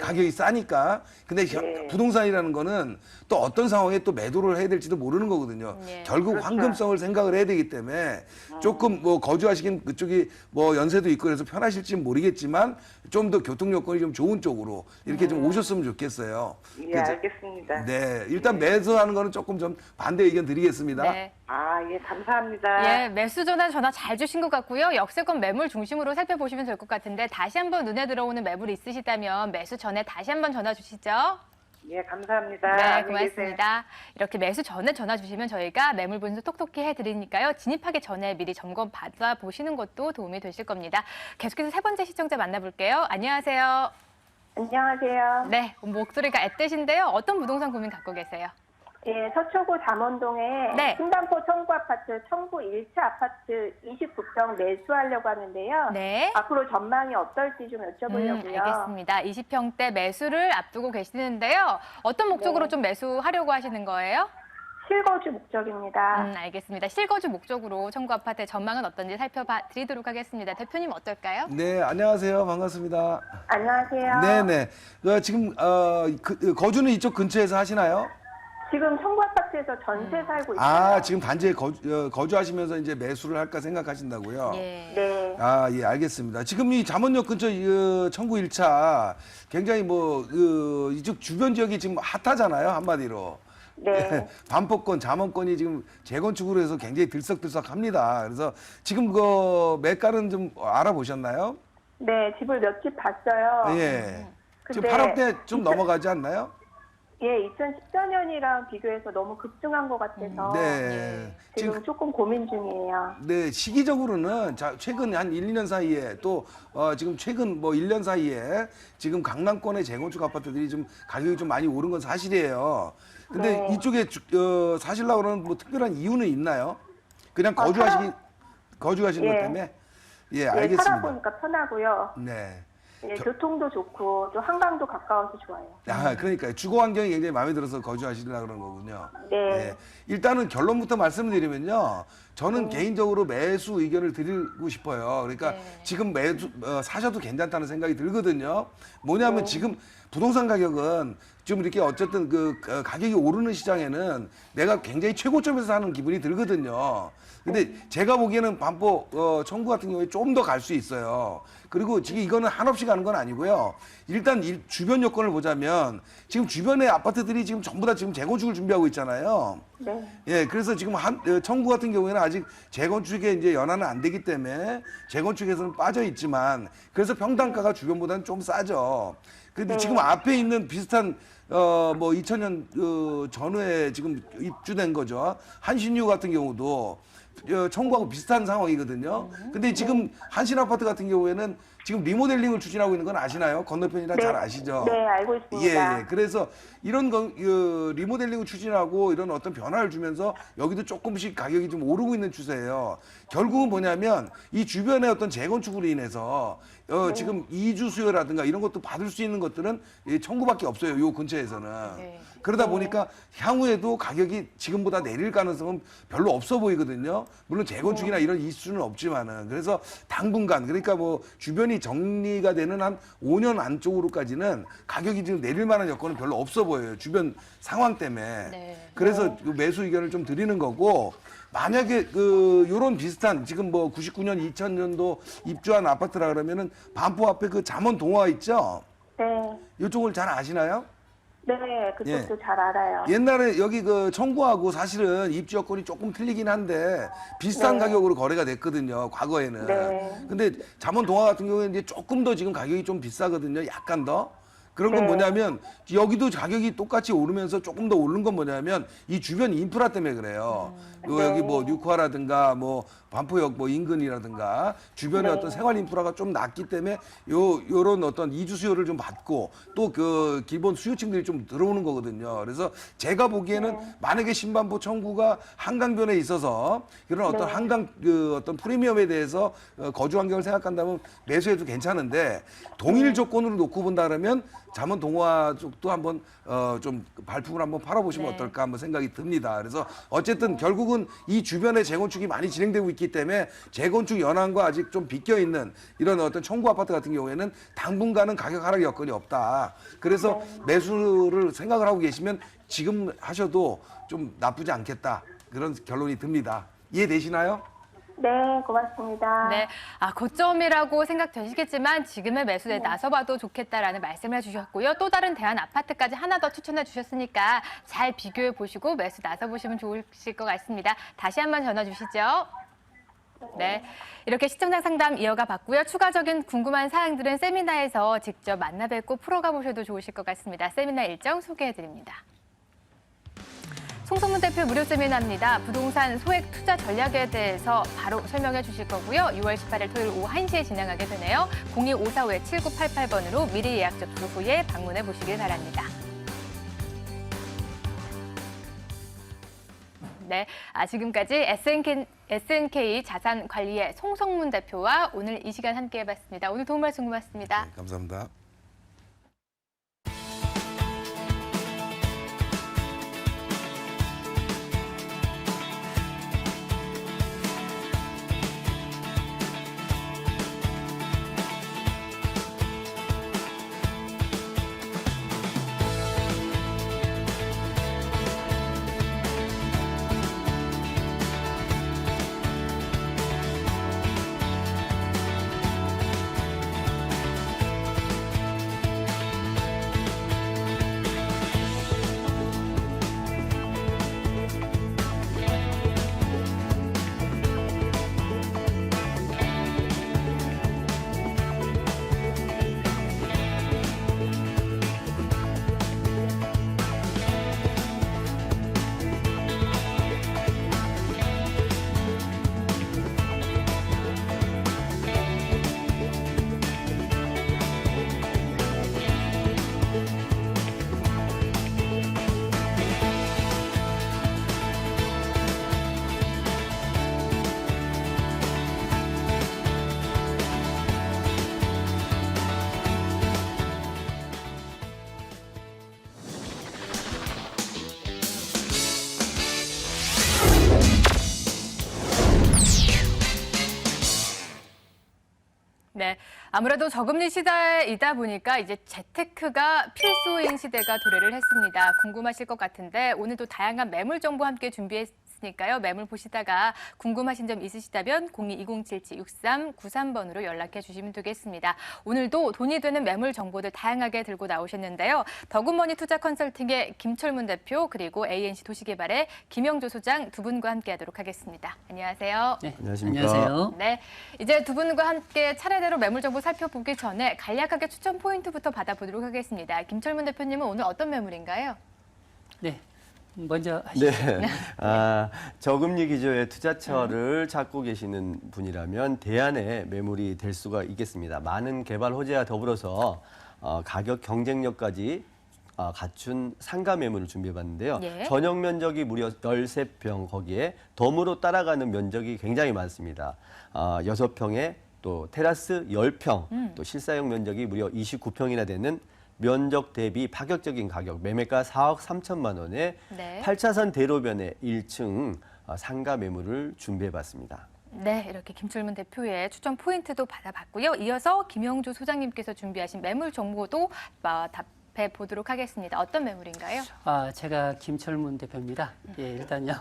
가격이 싸니까. 근데 부동산이라는 거는 또 어떤 상황에 또 매도를 해야 될지도 모르는 거거든요. 예. 결국 그렇죠. 황금성을 생각을 해야 되기 때문에 조금 거주하시긴 그쪽이 연세도 있고 그래서 편하실지는 모르겠지만 좀 더 교통 여건이 좀 좋은 쪽으로 이렇게 좀 오셨으면 좋겠어요. 예, 그죠? 알겠습니다. 네, 일단 매수하는 거는 조금 좀 반대 의견 드리겠습니다. 네. 예, 감사합니다. 예, 매수 전화 잘 주신 것 같고요. 역세권 매물 중심으로 살펴보시면 될 것 같은데 다시 한번 눈에 들어오는 매물이 있으시다면 매수 전에 다시 한번 전화 주시죠. 예, 감사합니다. 네, 안녕히 계세요. 고맙습니다. 이렇게 매수 전에 전화 주시면 저희가 매물 분석 톡톡히 해드리니까요. 진입하기 전에 미리 점검 받아보시는 것도 도움이 되실 겁니다. 계속해서 세 번째 시청자 만나볼게요. 안녕하세요. 안녕하세요. 네, 목소리가 앳되신데요. 어떤 부동산 고민 갖고 계세요? 예, 서초구 잠원동에 네. 신단포 청구 아파트, 청구 1차 아파트 29평 매수하려고 하는데요. 네. 앞으로 전망이 어떨지 좀 여쭤보려고요. 알겠습니다. 20평대 매수를 앞두고 계시는데요. 어떤 목적으로 네. 좀 매수하려고 하시는 거예요? 실거주 목적입니다. 알겠습니다. 실거주 목적으로 청구 아파트의 전망은 어떤지 살펴봐 드리도록 하겠습니다. 대표님 어떨까요? 네, 안녕하세요. 반갑습니다. 안녕하세요. 네네. 지금 거주는 이쪽 근처에서 하시나요? 지금 청구 아파트에서 전세 살고 있어요. 아, 지금 단지에 거주하시면서 이제 매수를 할까 생각하신다고요? 예. 네. 아, 예, 알겠습니다. 지금 이 잠원역 근처 청구 1차 굉장히 이쪽 주변 지역이 지금 핫하잖아요, 한마디로. 네. 반포권, 잠원권이 지금 재건축으로 해서 굉장히 들썩들썩합니다. 그래서 지금 그 매가는 좀 알아보셨나요? 네, 집을 몇 집 봤어요. 예. 지금 근데 8억대 좀 넘어가지 않나요? 예, 2014년이랑 비교해서 너무 급증한 것 같아서 네. 지금 조금 고민 중이에요. 네, 시기적으로는 최근 한 1, 2년 사이에 또 지금 최근 1년 사이에 지금 강남권의 재건축 아파트들이 좀 가격이 좀 많이 오른 건 사실이에요. 근데 네. 이쪽에 사실라고 그러는 특별한 이유는 있나요? 그냥 거주하신 것 예. 때문에? 예, 예, 알겠습니다. 살아보니까 편하고요. 네. 예, 교통도 좋고 또 한강도 가까워서 좋아요. 아, 그러니까 주거 환경이 굉장히 마음에 들어서 거주하시려고 그런 거군요. 네. 예. 일단은 결론부터 말씀드리면요. 저는 개인적으로 매수 의견을 드리고 싶어요. 그러니까 네. 지금 사셔도 괜찮다는 생각이 들거든요. 뭐냐면 지금 부동산 가격은 좀 이렇게 어쨌든 가격이 오르는 시장에는 내가 굉장히 최고점에서 사는 기분이 들거든요. 근데 제가 보기에는 반포 청구 같은 경우에 좀 더 갈 수 있어요. 그리고 지금 이거는 한없이 가는 건 아니고요. 일단 주변 여건을 보자면 지금 주변의 아파트들이 지금 전부 다 지금 재건축을 준비하고 있잖아요. 네. 예, 그래서 지금 청구 같은 경우에는 아직 재건축에 이제 연한은 안 되기 때문에 재건축에서는 빠져 있지만 그래서 평당가가 주변보다는 좀 싸죠. 근데 지금 앞에 있는 비슷한 2000년 전후에 지금 입주된 거죠. 한신유 같은 경우도 청구하고 비슷한 상황이거든요. 근데 지금 한신 아파트 같은 경우에는 지금 리모델링을 추진하고 있는 건 아시나요? 건너편이라 잘 아시죠? 네, 알고 있습니다. 예. 그래서 이런 리모델링을 추진하고 이런 어떤 변화를 주면서 여기도 조금씩 가격이 좀 오르고 있는 추세예요. 결국은 뭐냐면 이 주변의 어떤 재건축으로 인해서 지금 이주 수요라든가 이런 것도 받을 수 있는 것들은 청구밖에 없어요. 요 근처에서는. 네. 그러다 보니까 향후에도 가격이 지금보다 내릴 가능성은 별로 없어 보이거든요. 물론 재건축이나 이런 이슈는 없지만은. 그래서 당분간 그러니까 주변이 정리가 되는 한 5년 안쪽으로까지는 가격이 지금 내릴 만한 여건은 별로 없어 보여요. 주변 상황 때문에. 네. 그래서 매수 의견을 좀 드리는 거고 만약에 요런 비슷한 지금 99년 2000년도 입주한 아파트라 그러면은 반포 앞에 잠원 동화 있죠? 네. 이쪽을 잘 아시나요? 네, 그쪽도 잘 알아요. 옛날에 여기 청구하고 사실은 입주 여건이 조금 틀리긴 한데 비슷한 가격으로 거래가 됐거든요. 과거에는. 네. 근데 잠원 동화 같은 경우에는 이제 조금 더 지금 가격이 좀 비싸거든요. 약간 더. 그런 건 뭐냐면 여기도 가격이 똑같이 오르면서 조금 더 오른 건 뭐냐면 이 주변 인프라 때문에 그래요. 여기 뉴화라든가 반포역 인근이라든가 주변에 어떤 생활 인프라가 좀 낮기 때문에 요런 어떤 이주 수요를 좀 받고 또 기본 수요층들이 좀 들어오는 거거든요. 그래서 제가 보기에는 만약에 신반포 청구가 한강변에 있어서 이런 어떤 한강 어떤 프리미엄에 대해서 거주 환경을 생각한다면 매수해도 괜찮은데 동일 조건으로 놓고 본다 그러면 잠원 동화 쪽도 한번 좀 발품을 한번 팔아보시면 어떨까 한번 생각이 듭니다. 그래서 어쨌든 결국은 이 주변에 재건축이 많이 진행되고 있기 때문에 재건축 연한과 아직 좀 비껴 있는 이런 어떤 청구 아파트 같은 경우에는 당분간은 가격 하락 여건이 없다. 그래서 매수를 생각을 하고 계시면 지금 하셔도 좀 나쁘지 않겠다. 그런 결론이 듭니다. 이해되시나요? 네, 고맙습니다. 네, 고점이라고 생각되시겠지만 지금의 매수에 나서봐도 좋겠다라는 말씀을 해주셨고요. 또 다른 대안 아파트까지 하나 더 추천해 주셨으니까 잘 비교해 보시고 매수 나서보시면 좋으실 것 같습니다. 다시 한번 전화 주시죠. 네, 이렇게 시청자 상담 이어가 봤고요. 추가적인 궁금한 사항들은 세미나에서 직접 만나 뵙고 풀어가 보셔도 좋으실 것 같습니다. 세미나 일정 소개해 드립니다. 송성문 대표 무료 세미나입니다. 부동산 소액 투자 전략에 대해서 바로 설명해 주실 거고요. 6월 18일 토요일 오후 1시에 진행하게 되네요. 0254-7988번으로 미리 예약 접수 후에 방문해 보시길 바랍니다. 네, 지금까지 SNK 자산관리의 송성문 대표와 오늘 이 시간 함께 해봤습니다. 오늘 도움 말씀 고맙습니다. 네, 감사합니다. 아무래도 저금리 시대이다 보니까 이제 재테크가 필수인 시대가 도래를 했습니다. 궁금하실 것 같은데 오늘도 다양한 매물 정보 함께 준비했으니까요. 매물 보시다가 궁금하신 점 있으시다면 02-2077-6393번으로 연락해 주시면 되겠습니다. 오늘도 돈이 되는 매물 정보들 다양하게 들고 나오셨는데요. 더굿머니 투자 컨설팅의 김철문 대표 그리고 ANC 도시개발의 김영조 소장 두 분과 함께하도록 하겠습니다. 안녕하세요. 네, 안녕하십니까. 안녕하세요. 네, 이제 두 분과 함께 차례대로 매물 정보 살펴보기 전에 간략하게 추천 포인트부터 받아보도록 하겠습니다. 김철문 대표님은 오늘 어떤 매물인가요? 네, 먼저 하시죠. 네. 저금리 기조의 투자처를 찾고 계시는 분이라면 대안의 매물이 될 수가 있겠습니다. 많은 개발 호재와 더불어서 가격 경쟁력까지 갖춘 상가 매물을 준비해봤는데요. 예. 전용 면적이 무려 13평, 거기에 덤으로 따라가는 면적이 굉장히 많습니다. 6평에 또 테라스 10평, 또 실사용 면적이 무려 29평이나 되는 면적 대비 파격적인 가격, 매매가 4억 3천만 원에 네. 8차선 대로변의 1층 상가 매물을 준비해봤습니다. 네, 이렇게 김철문 대표의 추천 포인트도 받아봤고요. 이어서 김영조 소장님께서 준비하신 매물 정보도 답해 보도록 하겠습니다. 어떤 매물인가요? 제가 김철문 대표입니다. 예, 일단요.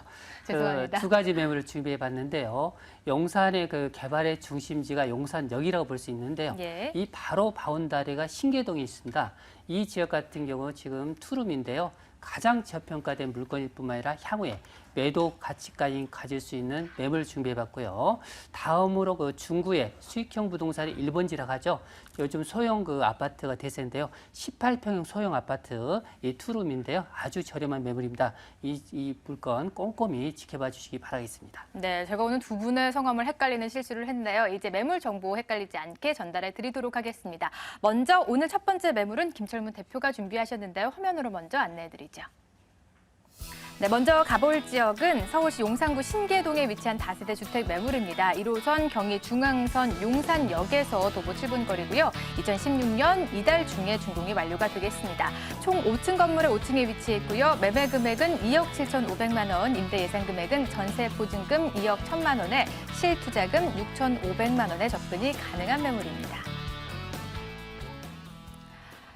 죄송합니다. 두 가지 매물을 준비해 봤는데요. 용산의 그 개발의 중심지가 용산역이라고 볼 수 있는데요. 예. 이 바로 바운다리가 신계동에 있습니다. 이 지역 같은 경우 지금 투룸인데요. 가장 저평가된 물건일 뿐만 아니라 향후에 매도 가치까지 가질 수 있는 매물 준비해봤고요. 다음으로 그 중구의 수익형 부동산의 1번지라고 하죠. 요즘 소형 그 아파트가 대세인데요. 18평형 소형 아파트 이 투룸인데요. 아주 저렴한 매물입니다. 이 물건 꼼꼼히 지켜봐 주시기 바라겠습니다. 네, 제가 오늘 두 분의 성함을 헷갈리는 실수를 했는데요. 이제 매물 정보 헷갈리지 않게 전달해 드리도록 하겠습니다. 먼저 오늘 첫 번째 매물은 김철문 대표가 준비하셨는데요. 화면으로 먼저 안내해 드리죠. 네, 먼저 가볼 지역은 서울시 용산구 신계동에 위치한 다세대 주택 매물입니다. 1호선 경의 중앙선 용산역에서 도보 7분 거리고요. 2016년 이달 중에 준공이 완료가 되겠습니다. 총 5층 건물의 5층에 위치해 있고요. 매매 금액은 2억 7,500만 원, 임대 예상 금액은 전세 보증금 2억 1,000만 원에 실투자금 6,500만 원에 접근이 가능한 매물입니다.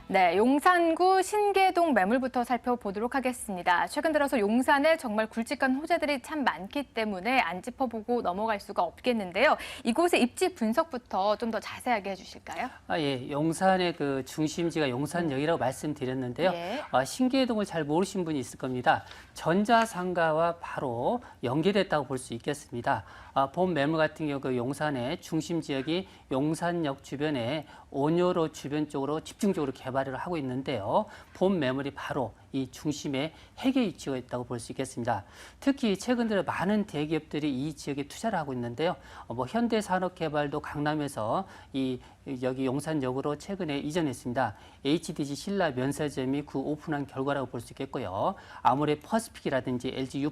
네, 용산구 신계동 매물부터 살펴보도록 하겠습니다. 최근 들어서 용산에 정말 굵직한 호재들이 참 많기 때문에 안 짚어보고 넘어갈 수가 없겠는데요. 이곳의 입지 분석부터 좀 더 자세하게 해주실까요? 예, 용산의 그 중심지가 용산역이라고 말씀드렸는데요. 예. 신계동을 잘 모르신 분이 있을 겁니다. 전자상가와 바로 연계됐다고 볼 수 있겠습니다. 본 매물 같은 경우 그 용산의 중심 지역이 용산역 주변에 온효로 주변 쪽으로 집중적으로 개발을 하고 있는데요. 본 매물이 바로 이 중심에 핵에 위치해 있다고 볼 수 있겠습니다. 특히 최근 들어 많은 대기업들이 이 지역에 투자를 하고 있는데요. 현대산업개발도 강남에서 여기 용산역으로 최근에 이전했습니다. HDG 신라 면세점이 그 오픈한 결과라고 볼 수 있겠고요. 아모레 퍼시픽이라든지 LG U+,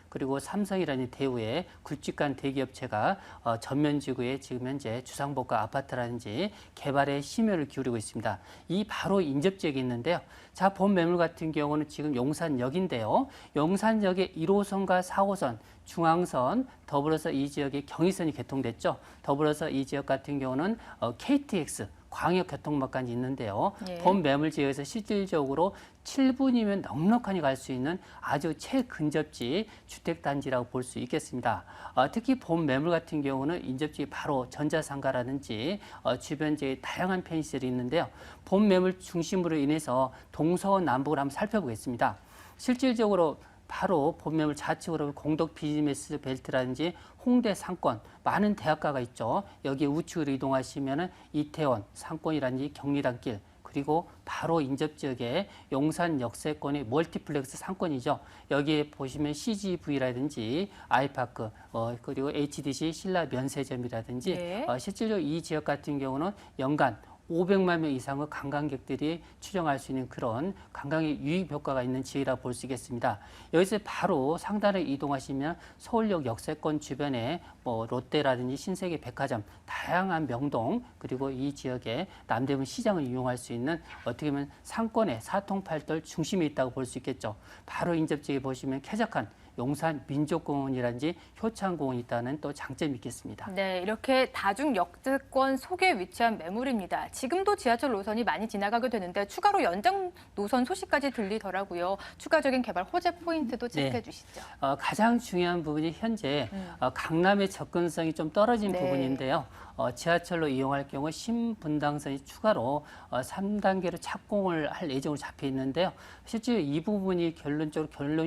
그리고 삼성이라는 대우의 굵직한 대기업체가 전면지구에 지금 현재 주상복합 아파트라든지 개발에 심혈을 기울이고 있습니다. 이 바로 인접지역에 있는데요. 자, 본 매물 같은 경우는 지금 용산역인데요. 용산역의 1호선과 4호선, 중앙선, 더불어서 이 지역에 경의선이 개통됐죠. 더불어서 이 지역 같은 경우는 KTX, 광역교통망까지 있는데요. 예. 본 매물 지역에서 실질적으로 7분이면 넉넉하니 갈 수 있는 아주 최근접지 주택단지라고 볼 수 있겠습니다. 특히 본 매물 같은 경우는 인접지 바로 전자상가라든지 주변 지역에 다양한 편의시설이 있는데요. 본 매물 중심으로 인해서 동서남북을 한번 살펴보겠습니다. 실질적으로 바로 본 매물 좌측으로 공덕 비즈니스 벨트라든지 홍대 상권, 많은 대학가가 있죠. 여기 우측으로 이동하시면 이태원 상권이라든지 경리단길, 그리고 바로 인접지역에 용산 역세권의 멀티플렉스 상권이죠. 여기에 보시면 CGV라든지 아이파크, 그리고 HDC 신라 면세점이라든지 네. 실질적으로 이 지역 같은 경우는 연간 500만 명 이상의 관광객들이 추정할 수 있는 그런 관광의 유입 효과가 있는 지역이라고 볼 수 있겠습니다. 여기서 바로 상단에 이동하시면 서울역 역세권 주변에 롯데라든지 신세계 백화점, 다양한 명동, 그리고 이 지역에 남대문 시장을 이용할 수 있는 어떻게 보면 상권의 사통팔돌 중심에 있다고 볼 수 있겠죠. 바로 인접지역에 보시면 쾌적한 용산 민족공원이라든지 효창공원이 있다는 또 장점이 있겠습니다. 네, 이렇게 다중 역세권 속에 위치한 매물입니다. 지금도 지하철 노선이 많이 지나가게 되는데 추가로 연장 노선 소식까지 들리더라고요. 추가적인 개발 호재 포인트도 체크해 주시죠. 가장 중요한 부분이 현재 강남의 접근성이 좀 떨어진 네. 부분인데요. 지하철로 이용할 경우 신분당선이 추가로 3단계로 착공을 할 예정으로 잡혀 있는데요. 실제로 이 부분이 결론적으로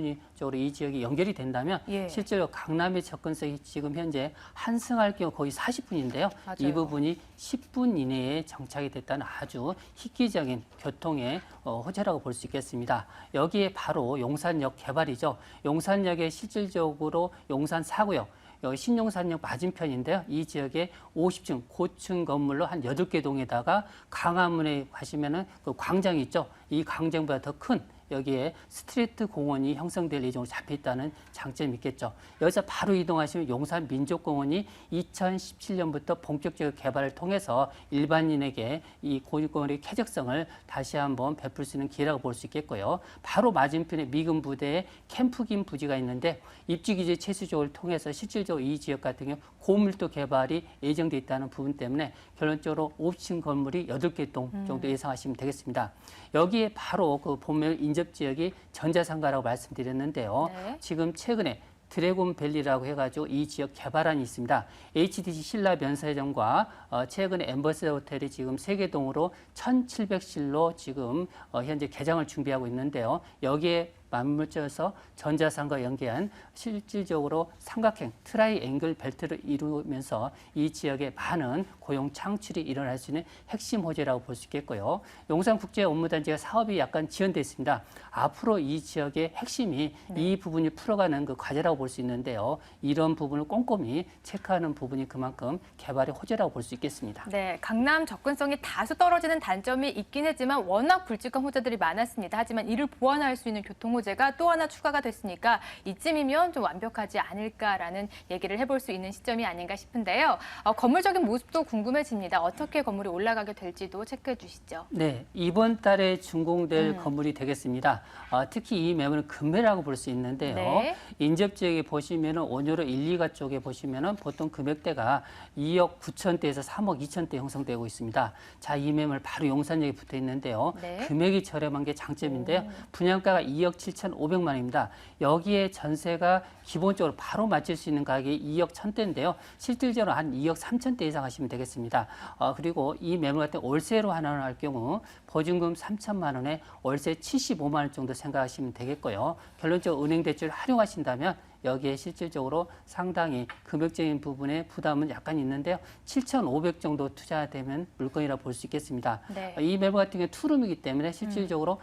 이 지역이 연결이 된다면 예. 실제로 강남의 접근성이 지금 현재 환승할 경우 거의 40분인데요. 이 맞아요. 부분이 10분 이내에 정착이 됐다는 아주 획기적인 교통의 호재라고 볼 수 있겠습니다. 여기에 바로 용산역 개발이죠. 용산역에 실질적으로 용산 4구역 여기 신용산역 맞은편인데요. 이 지역에 50층 고층 건물로 한 8개 동에다가 강화문에 가시면은 그 광장이 있죠. 이 광장보다 더 큰 여기에 스트리트 공원이 형성될 예정으로 잡혀 있다는 장점이 있겠죠. 여기서 바로 이동하시면 용산 민족공원이 2017년부터 본격적 개발을 통해서 일반인에게 이 공원의 쾌적성을 다시 한번 베풀 수 있는 기회라고 볼 수 있겠고요. 바로 맞은편에 미군 부대의 캠프긴 부지가 있는데 입지규제 최수조를 통해서 실질적으로 이 지역 같은 경우 고밀도 개발이 예정돼 있다는 부분 때문에 결론적으로 50층 건물이 8개 동 정도 예상하시면 되겠습니다. 여기에 바로 그 본매물 인접 지역이 전자상가라고 말씀드렸는데요. 네. 지금 최근에 드래곤밸리라고 해가지고 이 지역 개발안이 있습니다. HDC 신라 면세점과 최근에 엠버스 호텔이 지금 세계동으로 1,700실로 지금 현재 개장을 준비하고 있는데요. 여기에 맞물려서 전자상과 연계한 실질적으로 삼각형 트라이앵글 벨트를 이루면서 이 지역에 많은 고용 창출이 일어날 수 있는 핵심 호재라고 볼 수 있겠고요. 용산국제업무단지가 사업이 약간 지연돼 있습니다. 앞으로 이 지역의 핵심이 이 부분이 풀어가는 그 과제라고 볼 수 있는데요. 이런 부분을 꼼꼼히 체크하는 부분이 그만큼 개발의 호재라고 볼 수 있겠습니다. 네, 강남 접근성이 다소 떨어지는 단점이 있긴 했지만 워낙 굵직한 호재들이 많았습니다. 하지만 이를 보완할 수 있는 교통 호재가 또 하나 추가가 됐으니까 이쯤이면 좀 완벽하지 않을까라는 얘기를 해볼 수 있는 시점이 아닌가 싶은데요. 건물적인 모습도 궁금해집니다. 어떻게 건물이 올라가게 될지도 체크해 주시죠. 네, 이번 달에 준공될 건물이 되겠습니다. 특히 이 매물은 금매라고 볼 수 있는데요. 네. 인접 지역에 보시면은 온유로 1, 2가 쪽에 보시면은 보통 금액대가 2억 9천대에서 3억 2천대 형성되고 있습니다. 자, 이 매물 바로 용산역에 붙어 있는데요. 네. 금액이 저렴한 게 장점인데요. 분양가가 2억 7,500만 원입니다. 여기에 전세가 기본적으로 바로 맞출 수 있는 가격이 2억 1,000대인데요. 실질적으로 한 2억 3천대 이상 하시면 되겠습니다. 그리고 이 매물 같은 월세로 환원을 할 경우 보증금 3천만 원에 월세 75만 원 정도 생각하시면 되겠고요. 결론적으로 은행 대출 활용하신다면 여기에 실질적으로 상당히 금액적인 부분에 부담은 약간 있는데요. 7,500 정도 투자되면 물건이라 볼 수 있겠습니다. 네. 이 매물 같은 경우는 투룸이기 때문에 실질적으로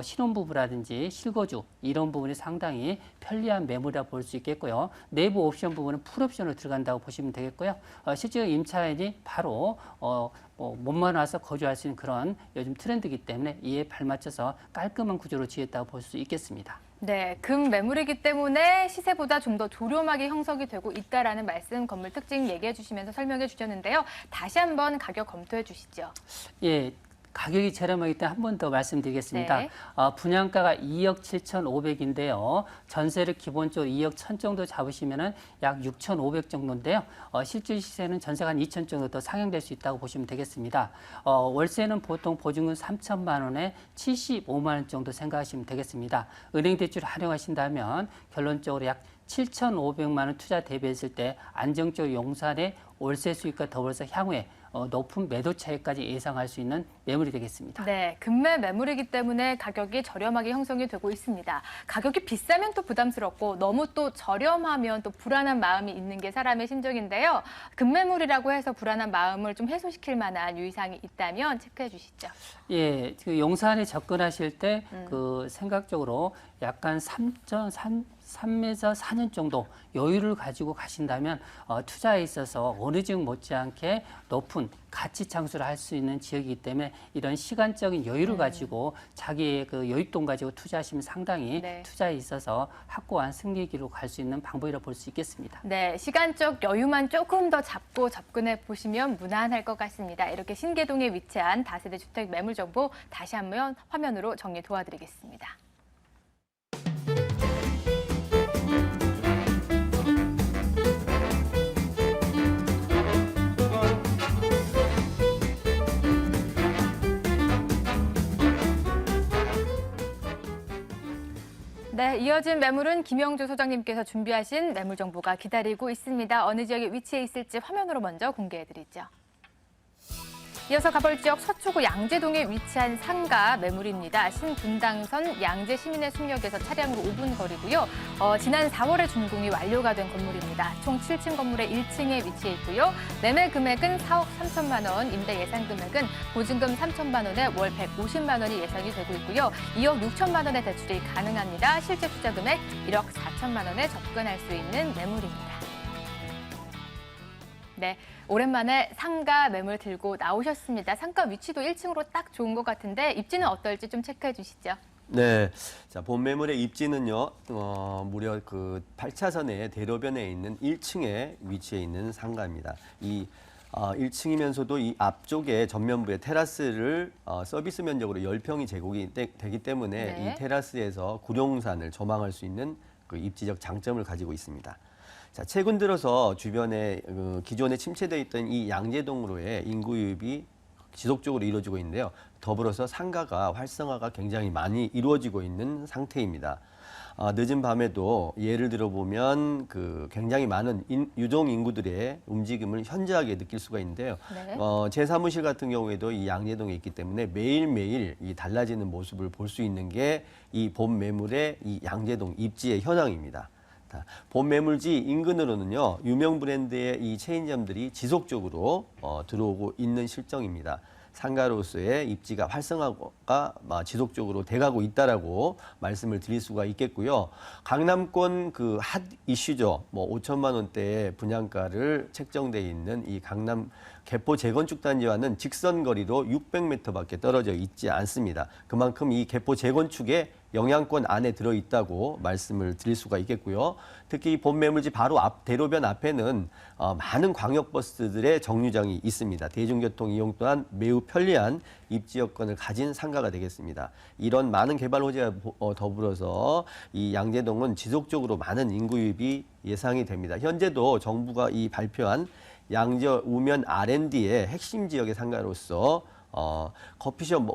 신혼부부라든지 실거주 이런 부분이 상당히 편리한 매물이라 볼 수 있겠고요. 내부 옵션 부분은 풀옵션으로 들어간다고 보시면 되겠고요. 실제로 임차인이 바로 몸만 와서 거주할 수 있는 그런 요즘 트렌드이기 때문에 이에 발맞춰서 깔끔한 구조로 지었다고 볼 수 있겠습니다. 네, 금 매물이기 때문에 시세보다 좀 더 저렴하게 형성이 되고 있다라는 말씀 건물 특징 얘기해 주시면서 설명해 주셨는데요. 다시 한번 가격 검토해 주시죠. 예. 가격이 저렴하기 때문에 한 번 더 말씀드리겠습니다. 네. 분양가가 2억 7,500인데요. 전세를 기본적으로 2억 1천 정도 잡으시면 약 6,500 정도인데요. 실질 시세는 전세가 한 2천 정도 더 상향될 수 있다고 보시면 되겠습니다. 월세는 보통 보증금 3천만 원에 75만 원 정도 생각하시면 되겠습니다. 은행 대출 활용하신다면 결론적으로 약 7,500만 원 투자 대비했을 때 안정적 용산의 월세 수익과 더불어서 향후에 높은 매도 차익까지 예상할 수 있는 매물이 되겠습니다. 네, 금매 매물이기 때문에 가격이 저렴하게 형성이 되고 있습니다. 가격이 비싸면 또 부담스럽고 너무 또 저렴하면 또 불안한 마음이 있는 게 사람의 심정인데요. 금매물이라고 해서 불안한 마음을 좀 해소시킬 만한 유의사항이 있다면 체크해 주시죠. 예, 그 용산에 접근하실 때 그 생각적으로 약간 3에서 4년 정도 여유를 가지고 가신다면 투자에 있어서 어느 지역 못지않게 높은 가치 창출을 할 수 있는 지역이기 때문에 이런 시간적인 여유를 가지고 자기의 그 여윳돈 가지고 투자하시면 상당히 네. 투자에 있어서 확고한 승리기로 갈 수 있는 방법이라고 볼 수 있겠습니다. 네, 시간적 여유만 조금 더 잡고 접근해 보시면 무난할 것 같습니다. 이렇게 신계동에 위치한 다세대 주택 매물 정보 다시 한번 화면으로 정리 도와드리겠습니다. 네, 이어진 매물은 김영주 소장님께서 준비하신 매물 정보가 기다리고 있습니다. 어느 지역에 위치해 있을지 화면으로 먼저 공개해드리죠. 이어서 가볼 지역 서초구 양재동에 위치한 상가 매물입니다. 신분당선 양재시민의 숲역에서 차량으로 5분 거리고요. 지난 4월에 준공이 완료가 된 건물입니다. 총 7층 건물의 1층에 위치해 있고요. 매매 금액은 4억 3천만 원, 임대 예상 금액은 보증금 3천만 원에 월 150만 원이 예상이 되고 있고요. 2억 6천만 원의 대출이 가능합니다. 실제 투자 금액 1억 4천만 원에 접근할 수 있는 매물입니다. 네, 오랜만에 상가 매물 들고 나오셨습니다. 상가 위치도 1층으로 딱 좋은 것 같은데 입지는 어떨지 좀 체크해 주시죠. 네. 자, 본 매물의 입지는요, 무려 그 8차선의 대로변에 있는 1층에 위치해 있는 상가입니다. 이 1층이면서도 이 앞쪽에 전면부에 테라스를 서비스 면적으로 10평이 제공이 되기 때문에 네. 이 테라스에서 구룡산을 조망할 수 있는 그 입지적 장점을 가지고 있습니다. 자, 최근 들어서 주변에 기존에 침체되어 있던 이 양재동으로의 인구 유입이 지속적으로 이루어지고 있는데요. 더불어서 상가가 활성화가 굉장히 많이 이루어지고 있는 상태입니다. 늦은 밤에도 예를 들어 보면 그 굉장히 많은 유동 인구들의 움직임을 현저하게 느낄 수가 있는데요. 네. 제 사무실 같은 경우에도 이 양재동에 있기 때문에 매일매일 이 달라지는 모습을 볼 수 있는 게 이 본 매물의 이 양재동 입지의 현황입니다. 본 매물지 인근으로는요, 유명 브랜드의 이 체인점들이 지속적으로 들어오고 있는 실정입니다. 상가로서의 입지가 활성화가 지속적으로 돼가고 있다라고 말씀을 드릴 수가 있겠고요. 강남권 그 핫 이슈죠. 5천만 원대의 분양가를 책정돼 있는 이 강남 개포 재건축 단지와는 직선 거리로 600m밖에 떨어져 있지 않습니다. 그만큼 이 개포 재건축에 영향권 안에 들어있다고 말씀을 드릴 수가 있겠고요. 특히 이 본 매물지 바로 앞 대로변 앞에는 많은 광역버스들의 정류장이 있습니다. 대중교통 이용 또한 매우 편리한 입지 여건을 가진 상가가 되겠습니다. 이런 많은 개발 호재와 더불어서 이 양재동은 지속적으로 많은 인구 유입이 예상이 됩니다. 현재도 정부가 이 발표한 양재 우면 R&D의 핵심 지역의 상가로서 커피숍,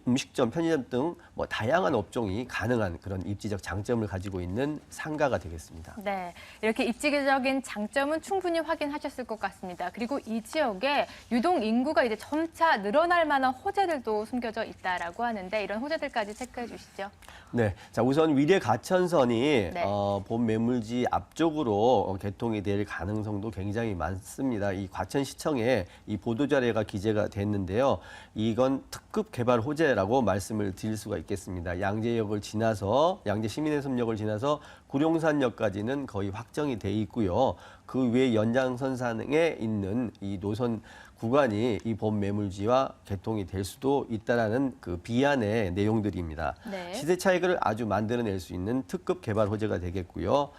음식점, 편의점 등 다양한 업종이 가능한 그런 입지적 장점을 가지고 있는 상가가 되겠습니다. 네, 이렇게 입지적인 장점은 충분히 확인하셨을 것 같습니다. 그리고 이 지역에 유동 인구가 이제 점차 늘어날 만한 호재들도 숨겨져 있다라고 하는데 이런 호재들까지 체크해 주시죠. 네, 자 우선 위례 가천선이 네. 본 매물지 앞쪽으로 개통이 될 가능성도 굉장히 많습니다. 이 과천시청에 이 보도 자료가 기재가 됐는데요. 이건 특급 개발 호재라고 말씀을 드릴 수가 있겠습니다. 양재역을 지나서 양재 시민의 숲역을 지나서 구룡산역까지는 거의 확정이 돼 있고요. 그 외 연장선상에 있는 이 노선 구간이 이 본 매물지와 개통이 될 수도 있다라는 그 비안의 내용들입니다. 네. 시세 차익을 아주 만들어낼 수 있는 특급 개발 호재가 되겠고요.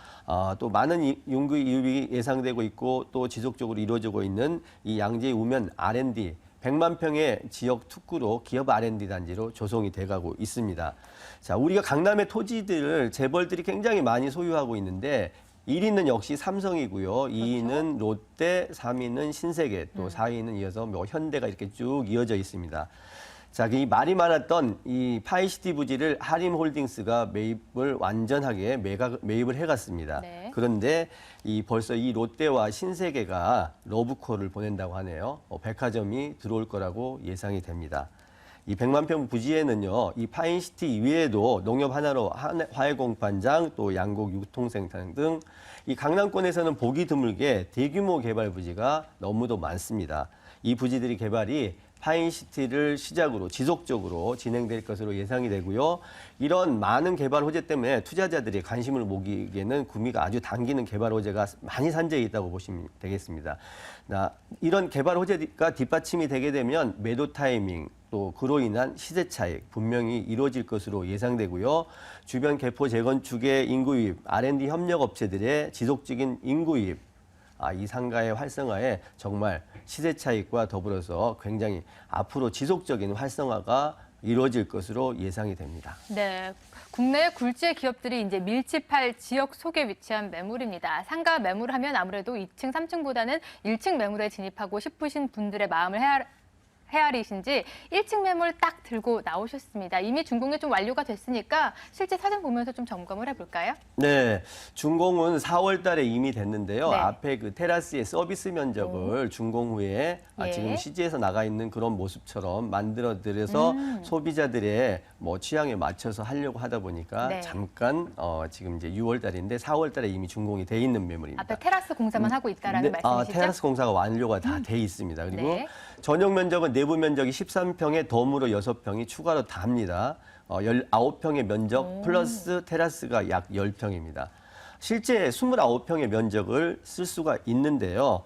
또 많은 인구 이익이 예상되고 있고 또 지속적으로 이루어지고 있는 이 양재 우면 R&D 100만 평의 지역 특구로 기업 R&D 단지로 조성이 돼가고 있습니다. 자, 우리가 강남의 토지들을 재벌들이 굉장히 많이 소유하고 있는데 1위는 역시 삼성이고요. 2위는 롯데, 3위는 신세계, 또 4위는 이어서 현대가 이렇게 쭉 이어져 있습니다. 자, 이 말이 많았던 이 파이시티 부지를 하림홀딩스가 매입을 완전하게 매입을 해갔습니다. 네. 그런데 벌써 이 롯데와 신세계가 러브콜을 보낸다고 하네요. 백화점이 들어올 거라고 예상이 됩니다. 이 100만 평 부지에는요, 이 파인시티 이외에도 농협 하나로 화해공판장, 또 양곡 유통센터 등 이 강남권에서는 보기 드물게 대규모 개발 부지가 너무도 많습니다. 이 부지들이 개발이 파인시티를 시작으로 지속적으로 진행될 것으로 예상이 되고요. 이런 많은 개발 호재 때문에 투자자들이 관심을 모기기에는 구미가 아주 당기는 개발 호재가 많이 산재해 있다고 보시면 되겠습니다. 이런 개발 호재가 뒷받침이 되게 되면 매도 타이밍, 또 그로 인한 시세 차익 분명히 이루어질 것으로 예상되고요. 주변 개포 재건축의 인구 유입, R&D 협력 업체들의 지속적인 인구 유입, 이 상가의 활성화에 정말 시세 차익과 더불어서 굉장히 앞으로 지속적인 활성화가 이루어질 것으로 예상이 됩니다. 네, 국내 굴지의 기업들이 이제 밀집할 지역 속에 위치한 매물입니다. 상가 매물하면 아무래도 2층, 3층보다는 1층 매물에 진입하고 싶으신 분들의 마음을 헤아리신지 1층 매물 딱 들고 나오셨습니다. 이미 준공이 좀 완료가 됐으니까 실제 사진 보면서 좀 점검을 해볼까요? 네, 준공은 4월 달에 이미 됐는데요. 네. 앞에 그 테라스의 서비스 면적을 준공 후에 예. 지금 CG에서 나가 있는 그런 모습처럼 만들어 드려서 소비자들의 뭐 취향에 맞춰서 하려고 하다 보니까 네. 잠깐 지금 이제 6월 달인데 4월 달에 이미 준공이 돼 있는 매물입니다. 앞에 테라스 공사만 하고 있다라는 네, 말씀이시죠? 테라스 공사가 완료가 다 돼 있습니다. 그리고 네. 전용 면적은 내부 면적이 13평에 덤으로 6평이 추가로 답니다. 19평의 면적 플러스 테라스가 약 10평입니다. 실제 29평의 면적을 쓸 수가 있는데요.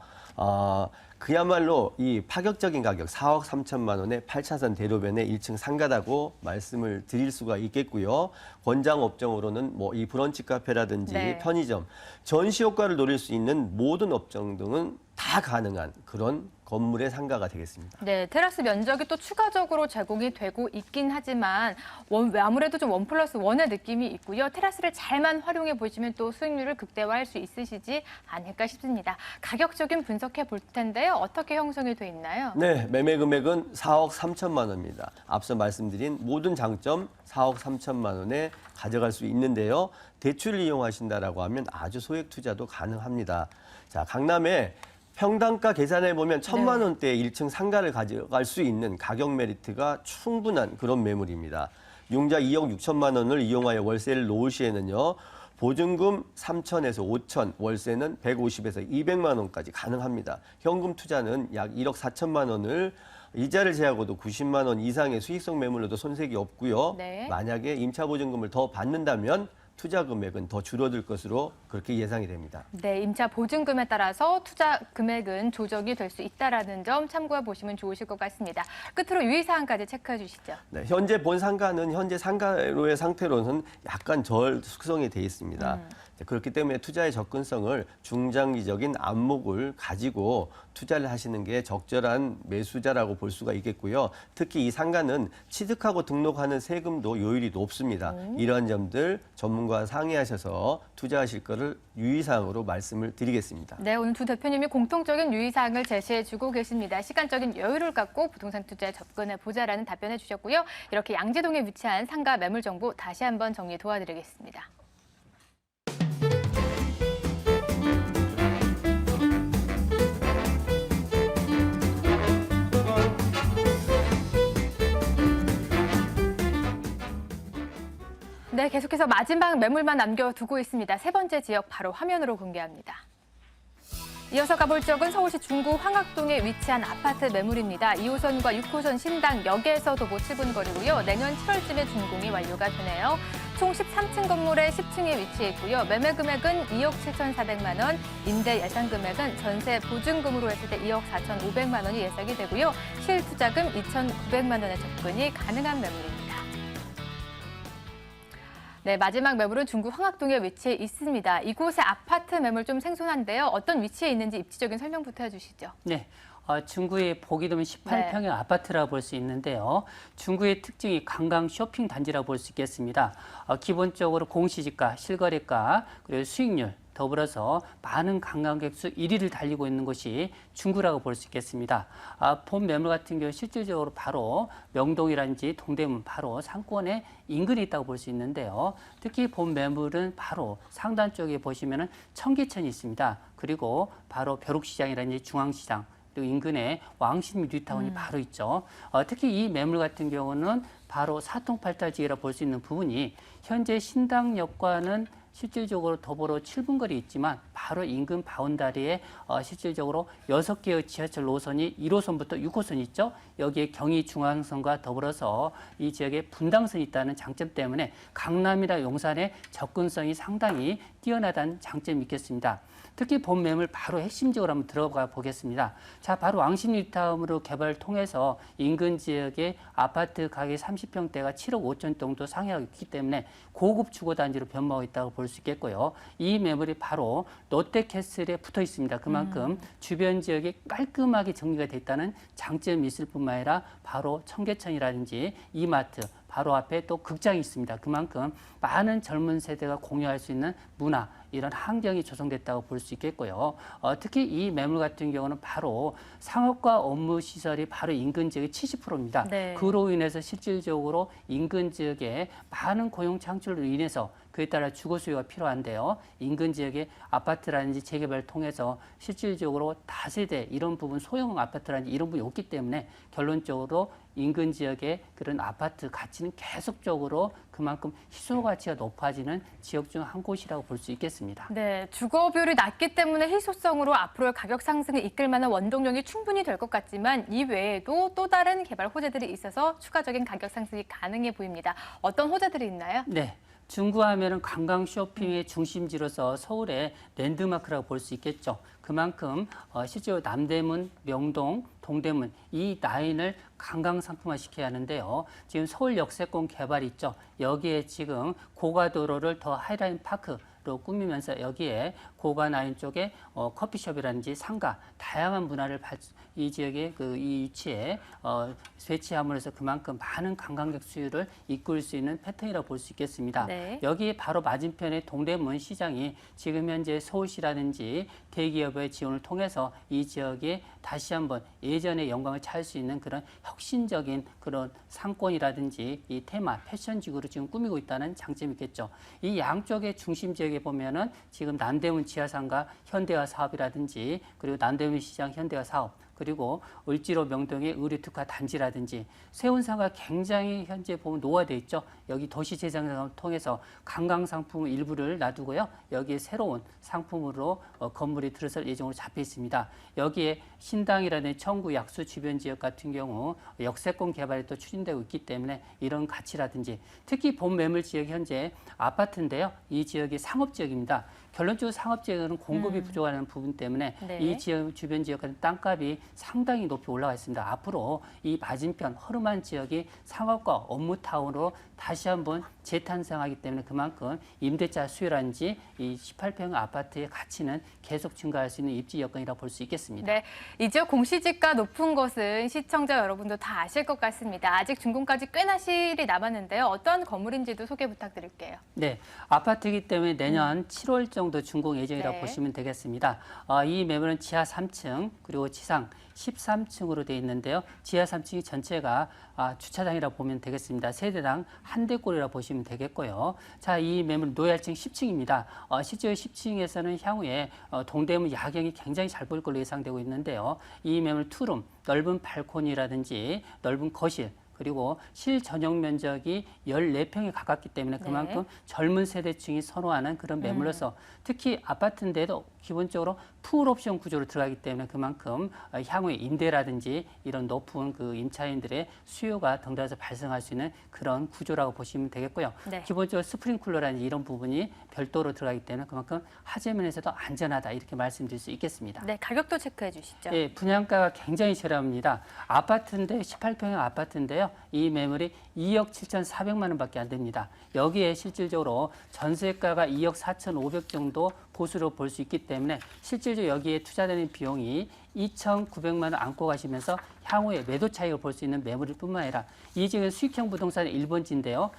그야말로 이 파격적인 가격 4억 3천만 원에 8차선 대로변에 1층 상가다고 말씀을 드릴 수가 있겠고요. 권장 업종으로는 뭐 이 브런치 카페라든지 네. 편의점, 전시 효과를 노릴 수 있는 모든 업종 등은 다 가능한 그런 건물의 상가가 되겠습니다. 네, 테라스 면적이 또 추가적으로 제공이 되고 있긴 하지만 아무래도 좀 1+1의 느낌이 있고요. 테라스를 잘만 활용해 보시면 또 수익률을 극대화할 수 있으시지 않을까 싶습니다. 가격적인 분석해 볼 텐데요. 어떻게 형성이 돼 있나요? 네, 매매 금액은 4억 3천만 원입니다. 앞서 말씀드린 모든 장점 4억 3천만 원에 가져갈 수 있는데요. 대출을 이용하신다라고 하면 아주 소액 투자도 가능합니다. 자, 강남에 평당가 계산해 보면 1,000만 원대의 1층 상가를 가져갈 수 있는 가격 메리트가 충분한 그런 매물입니다. 융자 2억 6천만 원을 이용하여 월세를 놓을 시에는요. 보증금 3천에서 5천, 월세는 150에서 200만 원까지 가능합니다. 현금 투자는 약 1억 4천만 원을 이자를 제하고도 90만 원 이상의 수익성 매물로도 손색이 없고요. 네. 만약에 임차 보증금을 더 받는다면 투자 금액은 더 줄어들 것으로 그렇게 예상이 됩니다. 네, 임차 보증금에 따라서 투자 금액은 조정이 될 수 있다는 점 참고해 보시면 좋으실 것 같습니다. 끝으로 유의사항까지 체크해 주시죠. 네, 현재 본 상가는 현재 상가로의 상태로는 약간 절 숙성이 돼 있습니다. 그렇기 때문에 투자의 접근성을 중장기적인 안목을 가지고 투자를 하시는 게 적절한 매수자라고 볼 수가 있겠고요. 특히 이 상가는 취득하고 등록하는 세금도 요율이 높습니다. 이러한 점들 전문가와 상의하셔서 투자하실 것을 유의사항으로 말씀을 드리겠습니다. 네, 오늘 두 대표님이 공통적인 유의사항을 제시해 주고 계십니다. 시간적인 여유를 갖고 부동산 투자에 접근해 보자라는 답변해 주셨고요. 이렇게 양재동에 위치한 상가 매물 정보 다시 한번 정리 도와드리겠습니다. 네, 계속해서 마지막 매물만 남겨두고 있습니다. 세 번째 지역 바로 화면으로 공개합니다. 이어서 가볼 지역은 서울시 중구 황학동에 위치한 아파트 매물입니다. 2호선과 6호선 신당역에서 도보 7분 거리고요. 내년 7월쯤에 준공이 완료가 되네요. 총 13층 건물의 10층에 위치해 있고요. 매매 금액은 2억 7,400만 원, 임대 예상 금액은 전세 보증금으로 했을 때 2억 4,500만 원이 예상이 되고요. 실투자금 2,900만 원의 접근이 가능한 매물입니다. 네, 마지막 매물은 중구 황학동에 위치해 있습니다. 이곳의 아파트 매물 좀 생소한데요. 어떤 위치에 있는지 입지적인 설명부터 해주시죠. 네. 중구의 보기 드문 18평의 아파트라고 볼 수 있는데요. 중구의 특징이 관광 쇼핑 단지라고 볼 수 있겠습니다. 기본적으로 공시지가, 실거래가, 그리고 수익률, 더불어서 많은 관광객 수 1위를 달리고 있는 곳이 중구라고 볼 수 있겠습니다. 본 매물 같은 경우 실질적으로 바로 명동이라든지 동대문 바로 상권의 인근에 있다고 볼 수 있는데요. 특히 본 매물은 바로 상단 쪽에 보시면은 청계천이 있습니다. 그리고 바로 벼룩시장이라든지 중앙시장, 그리고 인근에 왕신 뉴타운이 바로 있죠. 특히 이 매물 같은 경우는 바로 사통팔달지기라 볼 수 있는 부분이 현재 신당역과는 실질적으로 도보로 7분 거리 있지만 바로 인근 바운다리에 실질적으로 6개의 지하철 노선이 1호선부터 6호선 있죠. 여기에 경의중앙선과 더불어서 이 지역에 분당선이 있다는 장점 때문에 강남이나 용산의 접근성이 상당히 뛰어나다는 장점이 있겠습니다. 특히 본 매물 바로 핵심적으로 한번 들어가 보겠습니다. 자, 바로 왕신 뉴타운으로 개발을 통해서 인근 지역의 아파트 가격 30평대가 7억 5천 정도 상회하고 있기 때문에 고급 주거단지로 변모하고 있다고 볼 수 있겠고요. 이 매물이 바로 롯데캐슬에 붙어 있습니다. 그만큼 주변 지역이 깔끔하게 정리가 됐다는 장점이 있을 뿐만 아니라 바로 청계천이라든지 이마트, 바로 앞에 또 극장이 있습니다. 그만큼 많은 젊은 세대가 공유할 수 있는 문화, 이런 환경이 조성됐다고 볼 수 있겠고요. 특히 이 매물 같은 경우는 바로 상업과 업무 시설이 바로 인근 지역의 70%입니다. 네. 그로 인해서 실질적으로 인근 지역에 많은 고용 창출로 인해서 그에 따라 주거 수요가 필요한데요. 인근 지역의 아파트라든지 재개발을 통해서 실질적으로 다세대 이런 부분, 소형 아파트라든지 이런 부분이 없기 때문에 결론적으로 인근 지역의 그런 아파트 가치는 계속적으로 그만큼 희소 가치가 높아지는 지역 중 한 곳이라고 볼 수 있겠습니다. 네, 주거비율이 낮기 때문에 희소성으로 앞으로의 가격 상승을 이끌 만한 원동력이 충분히 될 것 같지만 이 외에도 또 다른 개발 호재들이 있어서 추가적인 가격 상승이 가능해 보입니다. 어떤 호재들이 있나요? 네. 중구하면은 관광 쇼핑의 중심지로서 서울의 랜드마크라고 볼 수 있겠죠. 그만큼 실제로 남대문, 명동, 동대문 이 라인을 관광 상품화 시켜야 하는데요. 지금 서울 역세권 개발 있죠. 여기에 지금 고가도로를 더 하이라인 파크로 꾸미면서 여기에 고가 라인 쪽에 커피숍이라든지 상가, 다양한 문화를 이 지역의 이 위치에 배치함으로써 그만큼 많은 관광객 수요를 이끌 수 있는 패턴이라고 볼 수 있겠습니다. 네. 여기 바로 맞은편에 동대문 시장이 지금 현재 서울시라든지 대기업의 지원을 통해서 이 지역에 다시 한번 예전의 영광을 찾을 수 있는 그런 혁신적인 그런 상권이라든지 이 테마, 패션 지구로 지금 꾸미고 있다는 장점이 있겠죠. 이 양쪽의 중심 지역에 보면은 지금 남대문 지하상가 현대화 사업이라든지 그리고 남대문 시장 현대화 사업 그리고 을지로 명동의 의류특화 단지라든지 세운상가 굉장히 현재 보면 노화되어 있죠. 여기 도시재생상을 통해서 관광상품 일부를 놔두고요. 여기에 새로운 상품으로 건물이 들어설 예정으로 잡혀 있습니다. 여기에 신당이라든지 청구, 약수 주변 지역 같은 경우 역세권 개발이 또 추진되고 있기 때문에 이런 가치라든지 특히 본 매물 지역 현재 아파트인데요. 이 지역이 상업지역입니다. 결론적으로 상업지역은 공급이 부족하는 부분 때문에 네. 이 지역 주변 지역 같은 땅값이 상당히 높이 올라가 있습니다. 앞으로 이 맞은편 허름한 지역이 상업과 업무타운으로 다시 한번 재탄생하기 때문에 그만큼 임대차 수요라든지 이 18평 아파트의 가치는 계속 증가할 수 있는 입지 여건이라고 볼 수 있겠습니다. 네, 이 지역 공시지가 높은 것은 시청자 여러분도 다 아실 것 같습니다. 아직 준공까지 꽤나 시일이 남았는데요. 어떤 건물인지도 소개 부탁드릴게요. 네, 아파트이기 때문에 내년 7월 정도 준공 예정이라고 네. 보시면 되겠습니다. 이 매물은 지하 3층 그리고 지상 13층으로 되어 있는데요. 지하 3층이 전체가 주차장이라고 보면 되겠습니다. 세대당 한 대꼴이라 보시면 되겠고요. 자, 이 매물 노열층 10층입니다. 실제 10층에서는 향후에 동대문 야경이 굉장히 잘 보일 걸로 예상되고 있는데요. 이 매물 투룸, 넓은 발코니라든지 넓은 거실 그리고 실전용 면적이 14평에 가깝기 때문에 그만큼 젊은 세대층이 선호하는 그런 매물로서 특히 아파트인데도 기본적으로 풀옵션 구조로 들어가기 때문에 그만큼 향후에 임대라든지 이런 높은 그 임차인들의 수요가 덩달아서 발생할 수 있는 그런 구조라고 보시면 되겠고요. 네. 기본적으로 스프링쿨러라든지 이런 부분이 별도로 들어가기 때문에 그만큼 하재면에서도 안전하다 이렇게 말씀드릴 수 있겠습니다. 네, 가격도 체크해 주시죠. 예, 분양가가 굉장히 저렴합니다. 아파트인데 18평형 아파트인데요. 이 매물이 2억 7,400만 원밖에 안 됩니다. 여기에 실질적으로 전세가가 2억 4,500 정도 보수로 볼 수 있기 때문에 실질적으로 여기에 투자되는 비용이 2,900만 원 안고 가시면서 향후에 매도 차익을 볼 수 있는 매물일 뿐만 아니라 이 지역은 수익형 부동산의 1번지인데요.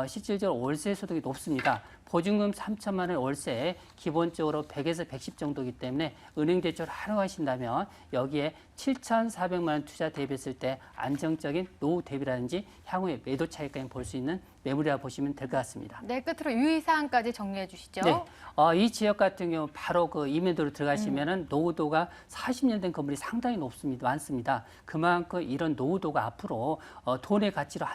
실질적으로 월세 소득이 높습니다. 보증금 3천만 원 월세에 기본적으로 100에서 110 정도이기 때문에 은행 대출을 활용하신다면 여기에 7,400만 원 투자 대비했을 때 안정적인 노후 대비라든지 향후에 매도 차익까지 볼 수 있는 매물이라 보시면 될 것 같습니다. 네, 끝으로 유의사항까지 정리해 주시죠. 네, 이 지역 같은 경우 바로 그 이면도로 들어가시면은 노후도가 40년 된 건물이 상당히 많습니다. 그만큼 이런 노후도가 앞으로 돈의 가치로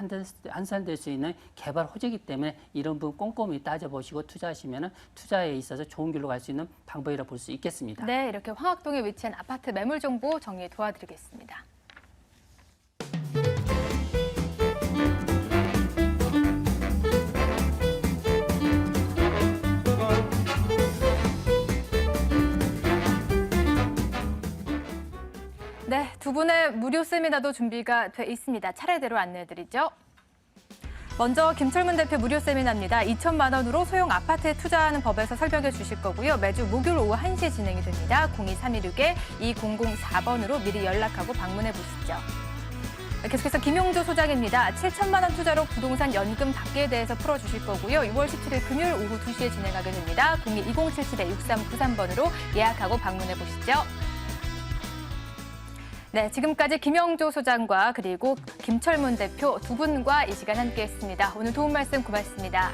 환산될 수 있는 개발 호재이기 때문에 이런 부분 꼼꼼히 따져보시고 투자하시면은 투자에 있어서 좋은 길로 갈 수 있는 방법이라 볼 수 있겠습니다. 네, 이렇게 황학동에 위치한 아파트 매물 정보 정리 도와드리겠습니다. 네, 두 분의 무료 세미나도 준비가 돼 있습니다. 차례대로 안내해드리죠. 먼저 김철문 대표 무료 세미나입니다. 2천만 원으로 소형 아파트에 투자하는 법에서 설명해 주실 거고요. 매주 목요일 오후 1시에 진행이 됩니다. 02316-2004번으로 미리 연락하고 방문해 보시죠. 계속해서 김용조 소장입니다. 7천만 원 투자로 부동산 연금 받기에 대해서 풀어주실 거고요. 6월 17일 금요일 오후 2시에 진행하게 됩니다. 02-2077-6393번으로 예약하고 방문해 보시죠. 네, 지금까지 김영조 소장과 그리고 김철문 대표 두 분과 이 시간 함께했습니다. 오늘 도움 말씀 고맙습니다.